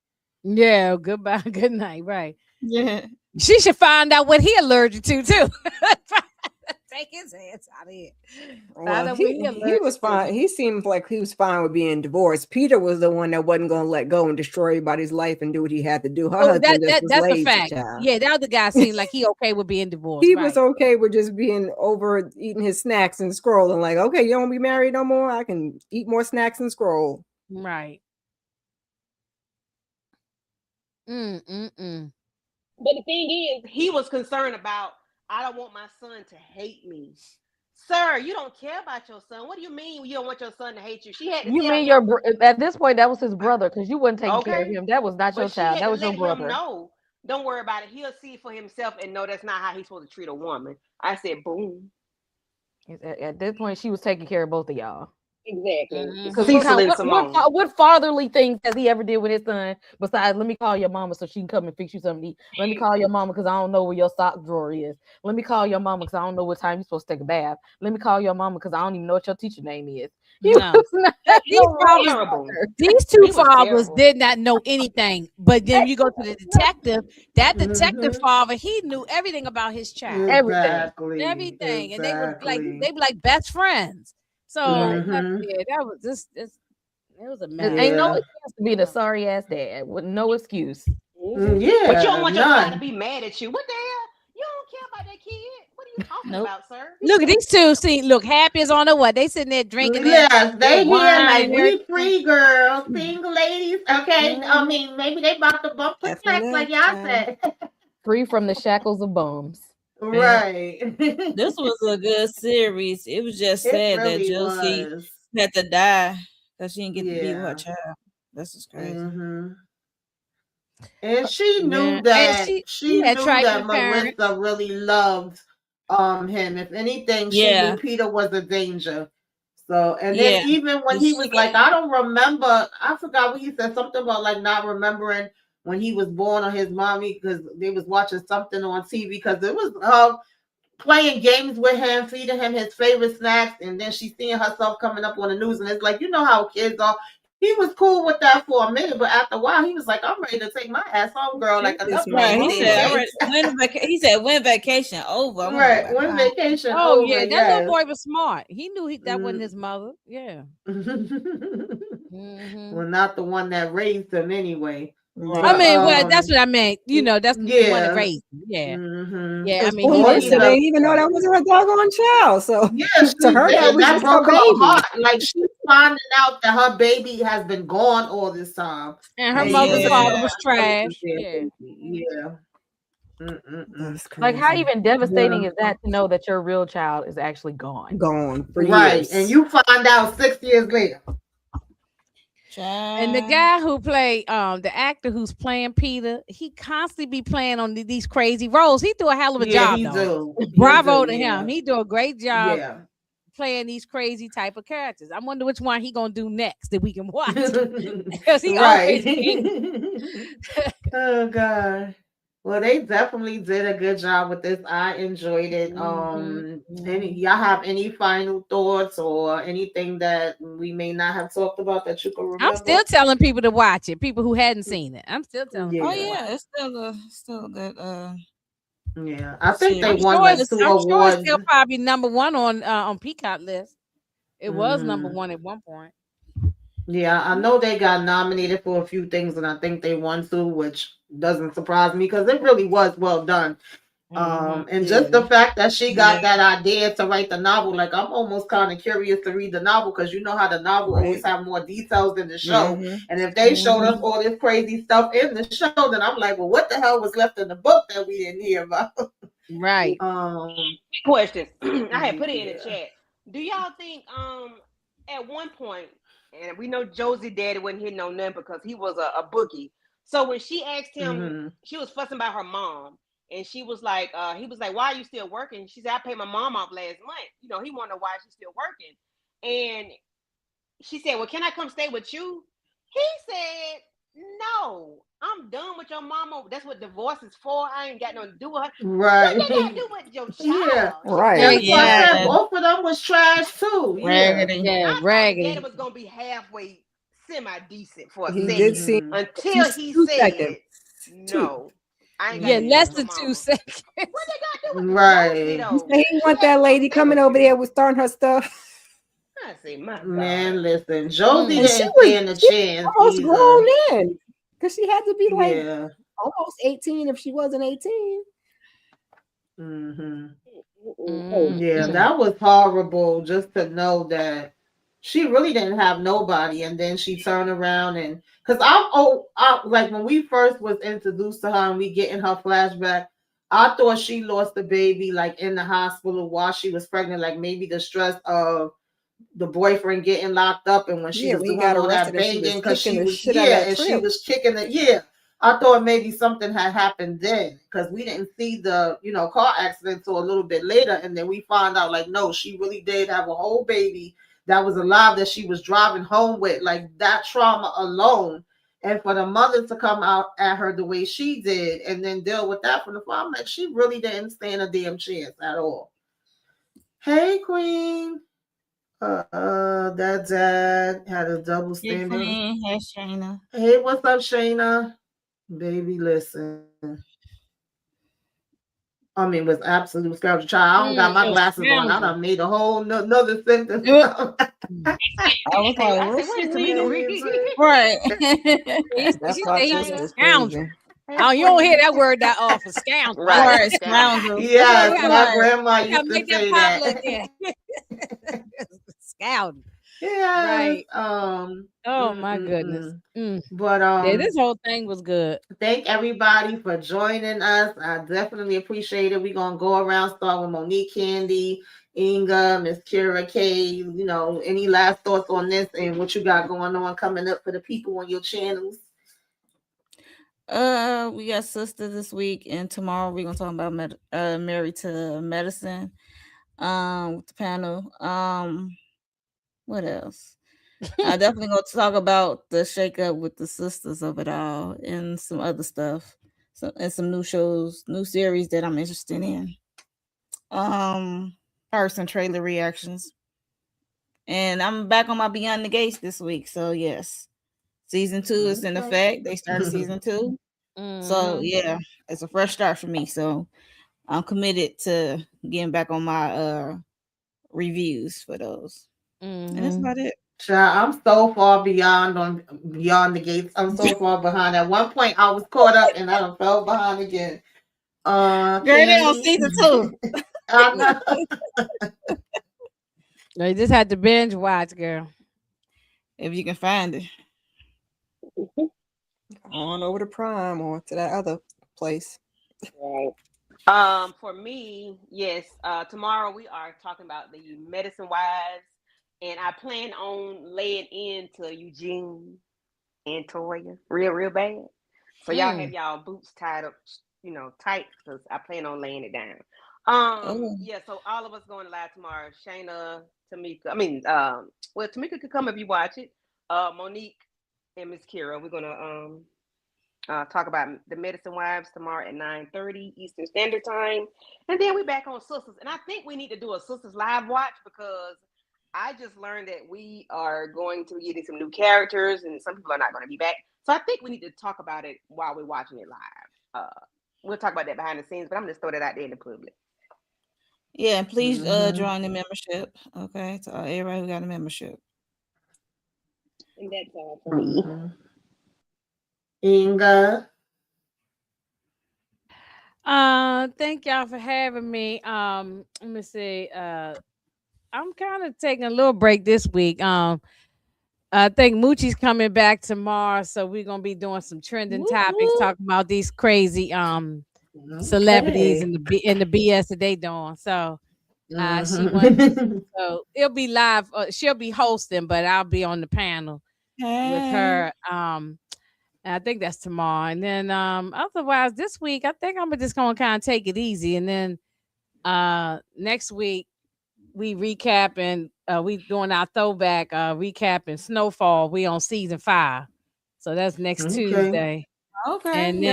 Yeah, goodbye, good night. Right. Yeah. She should find out what he allergic to too. Take his ass out of here. Well, he was fine. He seemed like he was fine with being divorced. Peter was the one that wasn't going to let go and destroy everybody's life and do what he had to do. Her husband just was that's lazy, a fact. child. Yeah, the other guy seemed like he okay with being divorced. He right. was okay with just being over eating his snacks and scrolling. Like, okay, you don't want to be married no more? I can eat more snacks and scroll. Right. But the thing is, he was concerned about, I don't want my son to hate me. Sir, you don't care about your son. What do you mean you don't want your son to hate you? She had to You tell mean him. your at this point that was his brother because you wasn't taking care of Okay. him. That was not your But she child. had That to was your let him brother. know. Don't worry about it. He'll see for himself and know that's not how he's supposed to treat a woman. I said, boom. At this point, she was taking care of both of y'all. Exactly. Because Cecil and Simone. what fatherly things has he ever did with his son besides let me call your mama so she can come and fix you something to eat? Let me call your mama because I don't know where your sock drawer is. Let me call your mama because I don't know what time you're supposed to take a bath. Let me call your mama because I don't even know what your teacher name is. No. These two fathers did not know anything. But then you go to the detective. That detective father, he knew everything about his child. Exactly. Everything. And they were like best friends. So that was just it was a mess. Ain't no excuse to be the sorry ass dad with no excuse. Yeah, but you don't want your child to be mad at you. What the hell? You don't care about that kid. What are you talking about, sir? Look at these two. Look, happy as on the what? They sitting there drinking. Yes, they here like and we free girls, single ladies. Okay, I mean maybe they about to bump the flex like y'all said. Free from the shackles of bums. Right. This was a good series. It was just sad really that Josie had to die because she didn't get to be with her child. This is crazy. And she knew that she knew that Marissa really loved him. If anything, she knew Peter was a danger. So, and then even when he was like, I don't remember, I forgot what he said, something about like not remembering when he was born or his mommy because they was watching something on TV because it was playing games with him, feeding him his favorite snacks, and then she's seeing herself coming up on the news, and it's like, you know how kids are. He was cool with that for a minute, but after a while, he was like, "I'm ready to take my ass home, girl." Like enough. Right? He said, "When vacation over." Right, when vacation over. Yeah, that little boy was smart. He knew that wasn't his mother. Yeah. Well, not the one that raised him anyway. Right. I mean, well, that's what I meant. You know, that's the one that raised him. Yeah. Yeah, I mean, he didn't even know that wasn't her doggone child. So to her, that was just her baby. Heart. Like she's finding out that her baby has been gone all this time, and her mother's father was trash. Yeah. Like, how even devastating is that to know that your real child is actually gone? Gone for years. And you find out 6 years later. And the guy who played the actor who's playing Peter, he constantly be playing on these crazy roles. He do a hell of a job. Bravo to him. He do a great job playing these crazy type of characters. I wonder which one he gonna do next that we can watch. Because he always oh God. Well, they definitely did a good job with this. I enjoyed it. Y'all have any final thoughts or anything that we may not have talked about that you can remember? I'm still telling people to watch it. People who hadn't seen it. I'm still telling them. Oh yeah, it's still good. Yeah, I think they won I'm like 2 sure awards. it's still probably number 1 on Peacock list. It was number 1 at one point. Yeah, I know they got nominated for a few things, and I think they won 2, which doesn't surprise me because it really was well done. And just the fact that she got that idea to write the novel, like I'm almost kind of curious to read the novel because you know how the novel always have more details than the show. And if they showed us all this crazy stuff in the show, then I'm like, well, what the hell was left in the book that we didn't hear about? Right. Question. I had put it in the chat. Do y'all think at one point, and we know Josie daddy wasn't hitting on nothing because he was a bookie. So when she asked him, she was fussing about her mom. And she was like, he was like, why are you still working? She said, I paid my mom off last month. You know, he wanted to know why she's still working. And she said, well, can I come stay with you? He said, no, I'm done with your mama. That's what divorce is for. I ain't got nothing to do with her. Right. What they got to do with your child? Yeah. Right. Yeah. Both of them was trash too. Raggedy. Yeah, raggedy. It was going to be halfway semi-decent for a He second. did see until he said, no. Less than 2 seconds. What they got to do with right? He want that lady coming over there with starting her stuff. I say, my man, God. listen, Josie didn't stand a chance. Almost grown in because she had to be like Yeah. almost 18 if she wasn't 18. Yeah, that was horrible just to know that she really didn't have nobody, and then she turned around and because I like when we first was introduced to her and we get in her flashback, I thought she lost the baby like in the hospital while she was pregnant, like maybe the stress of the boyfriend getting locked up, and when she Yeah, was when he doing got all that arrested and she was banging because kicking she the was shit out of that and she trip. was kicking it. Yeah, I thought maybe something had happened then because we didn't see the car accident till a little bit later, and then we found out like no, she really did have a whole baby that was alive that she was driving home with. Like that trauma alone, and for the mother to come out at her the way she did and then deal with that from the farm, like she really didn't stand a damn chance at all. Hey, Queen. That dad had a double Hey, standard. Queen. Hey, Shayna. Hey, what's up, Shayna? Baby, listen. I mean, was absolute scourge. Child, I don't got my A glasses on. I scoundrel. done made a whole another sentence. I was like, I what's said, she wait, reading? Tamika. Right. That She plot say twist he's a was scoundrel. crazy. Oh, you don't hear that word that often, scoundrel. Right. Right, scoundrel. Yes, Yeah, my Right. grandma You gotta used to make that say pop that. look in. Scoundrel. Yes. Right. Oh my goodness. But Yeah, this whole thing was good. thank everybody for joining us. I definitely appreciate it. We're gonna go around, start with Monique, Candy, Inga, Miss Kira K. Any last thoughts on this and what you got going on coming up for the people on your channels? We got Sister this week, and tomorrow we're gonna talk about Married to Medicine. With the panel. What else? I definitely gonna talk about the shakeup with the sisters of it all and some other stuff. And some new shows, new series that I'm interested in. First and trailer reactions. And I'm back on my Beyond the Gates this week. So yes. Season 2 is in effect. They started season 2. So yeah, it's a fresh start for me. So I'm committed to getting back on my reviews for those. And that's about it. Child, I'm so far beyond the gates. I'm so far behind. At one point, I was caught up and I done fell behind again. Girl, they on Candy. season 2. I know. You just had to binge watch, girl. If you can find it. On over to Prime or to that other place. Right. For me, yes. Tomorrow we are talking about the Medicine Wives, and I plan on laying into Eugene and Toya real bad. So y'all have y'all boots tied up, tight, because I plan on laying it down. Yeah. So all of us going live tomorrow. Shayna, Tamika. Tamika could come if you watch it. Monique and Miss Kira. We're gonna talk about the Medicine Wives tomorrow at 9:30 Eastern Standard Time, and then we back on Sisters. And I think we need to do a Sisters live watch because I just learned that we are going to be getting some new characters, and some people are not going to be back. So I think we need to talk about it while we're watching it live. We'll talk about that behind the scenes, but I'm just throw that out there in the public. Yeah, and please join the membership. Okay, to everybody who got a membership. And that's all for me. Inga. Thank y'all for having me. Let me see. I'm kind of taking a little break this week. I think Moochie's coming back tomorrow, so we're gonna be doing some trending topics, talking about these crazy celebrities and the BS that they doing. So she went, so it'll be live. She'll be hosting, but I'll be on the panel with her. I think that's tomorrow. And then otherwise this week, I think I'm just gonna kind of take it easy. And then next week we recapping, we doing our throwback recapping Snowfall. We on season 5. So that's next Tuesday. Okay. And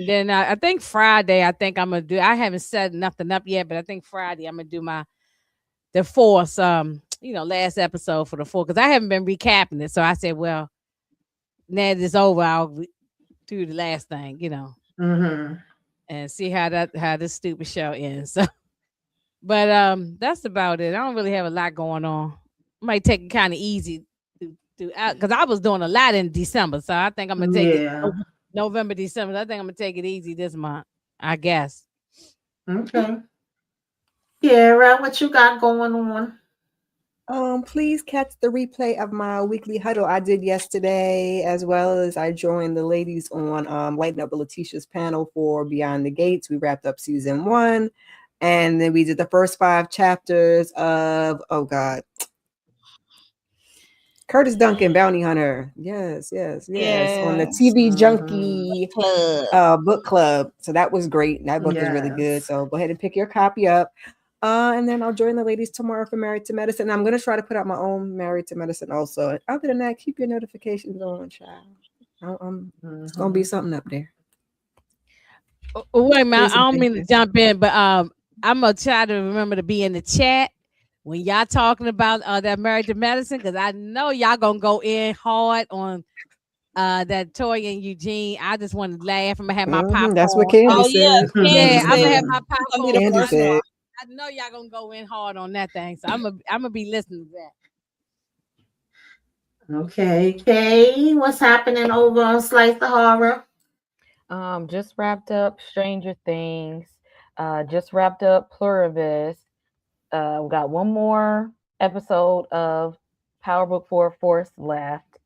then I think Friday, I'm gonna do, I haven't set nothing up yet, but I think Friday I'm gonna do the fourth last episode for the 4th, because I haven't been recapping it. So I said, well, now that it's over, I'll do the last thing, and see how this stupid show ends. So, but that's about it. I don't really have a lot going on. I might take it kind of easy because I was doing a lot in December, so I think I'm gonna take it November, December. I think I'm gonna take it easy this month, I guess. Okay. Yeah, right. What you got going on? Please catch the replay of my weekly huddle I did yesterday, as well as I joined the ladies on Lighten Up with Letitia's panel for Beyond the Gates. We wrapped up season 1, and then we did the first 5 chapters of Curtis Duncan, Bounty Hunter. Yes, on the TV Junkie book club. So that was great. That book was really good. So go ahead and pick your copy up. And then I'll join the ladies tomorrow for Married to Medicine. I'm going to try to put out my own Married to Medicine also. And other than that, keep your notifications on, child. It's going to be something up there. Wait a minute. I don't mean to jump in, but I'm going to try to remember to be in the chat when y'all talking about that Married to Medicine, because I know y'all going to go in hard on that Toya and Eugene. I just want to laugh. I'm going to have my popcorn. That's what Candy said. Yeah, I'm going to have my popcorn. Candy said. I know y'all gonna go in hard on that thing, so I'm gonna be listening to that. Okay, Kay, what's happening over on Slice the Horror? Just wrapped up Stranger Things. Just wrapped up Pluribus. We got one more episode of Power Book 4 Force left.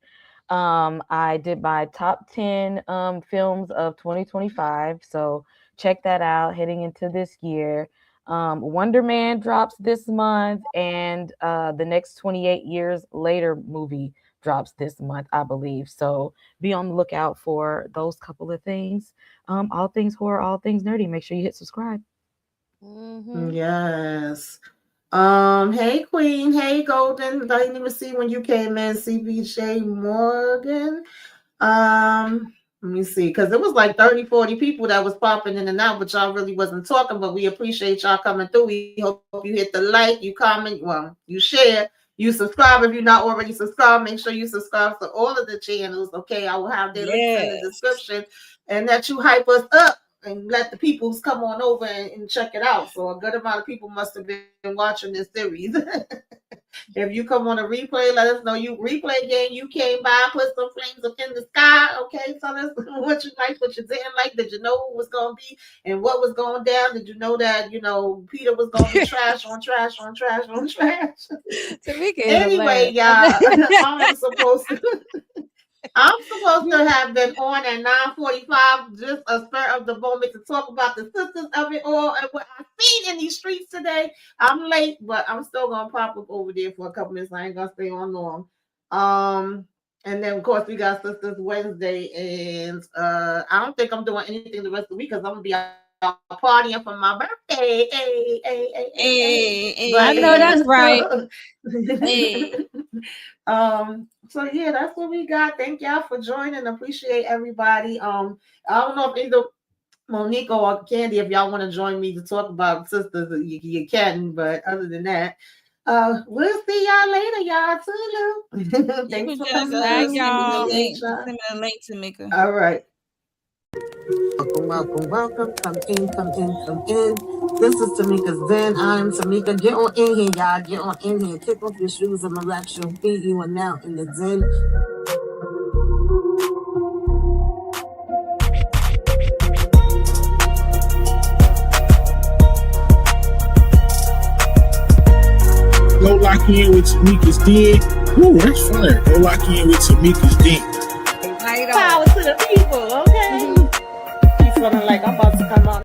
I did my top 10 films of 2025, so check that out heading into this year. Wonder Man drops this month, and the next 28 Years Later movie drops this month, I believe. So be on the lookout for those couple of things. All things horror, all things nerdy. Make sure you hit subscribe. Yes. Hey Queen, hey Golden. I didn't even see when you came in. CBJ Morgan. Let me see, because it was like 30-40 people that was popping in and out, but y'all really wasn't talking. But we appreciate y'all coming through. We hope you hit the like, you comment, you share, you subscribe. If you're not already subscribed, make sure you subscribe to all of the channels. Okay, I will have their links in the description, and that you hype us up and let the peoples come on over and check it out. So a good amount of people must have been watching this series. If you come on a replay, let us know you replay again. You came by, put some flames up in the sky. Okay, tell us what you like, what you didn't like. Did you know who was going to be and what was going down? Did you know that, Peter was going to be trash on trash on trash on trash? Anyway, y'all, I'm supposed to have been on at 9:45, just a spur of the moment to talk about the sisters of it all and what I've seen in these streets today. I'm late, but I'm still gonna pop up over there for a couple minutes. I ain't gonna stay on long. And then of course we got Sisters Wednesday, and I don't think I'm doing anything the rest of the week because I'm gonna be out partying for my birthday. I know that's right. So yeah, that's what we got. Thank y'all for joining. Appreciate everybody. I don't know if either Monique or Candy, if y'all want to join me to talk about sisters, you can. But other than that, we'll see y'all later, y'all. Toodaloo. Thanks for coming. Send me the link to Mika. All right. Welcome. Come in. This is Tamika's Den. I'm Tamika. Get on in here, y'all. Get on in here. Kick off your shoes and relax your feet. You are now in the Den. Go lock in with Tamika's Den. Ooh, that's fire. Go lock in with Tamika's Den. Power to the people, okay? She's feeling like I'm about to come out.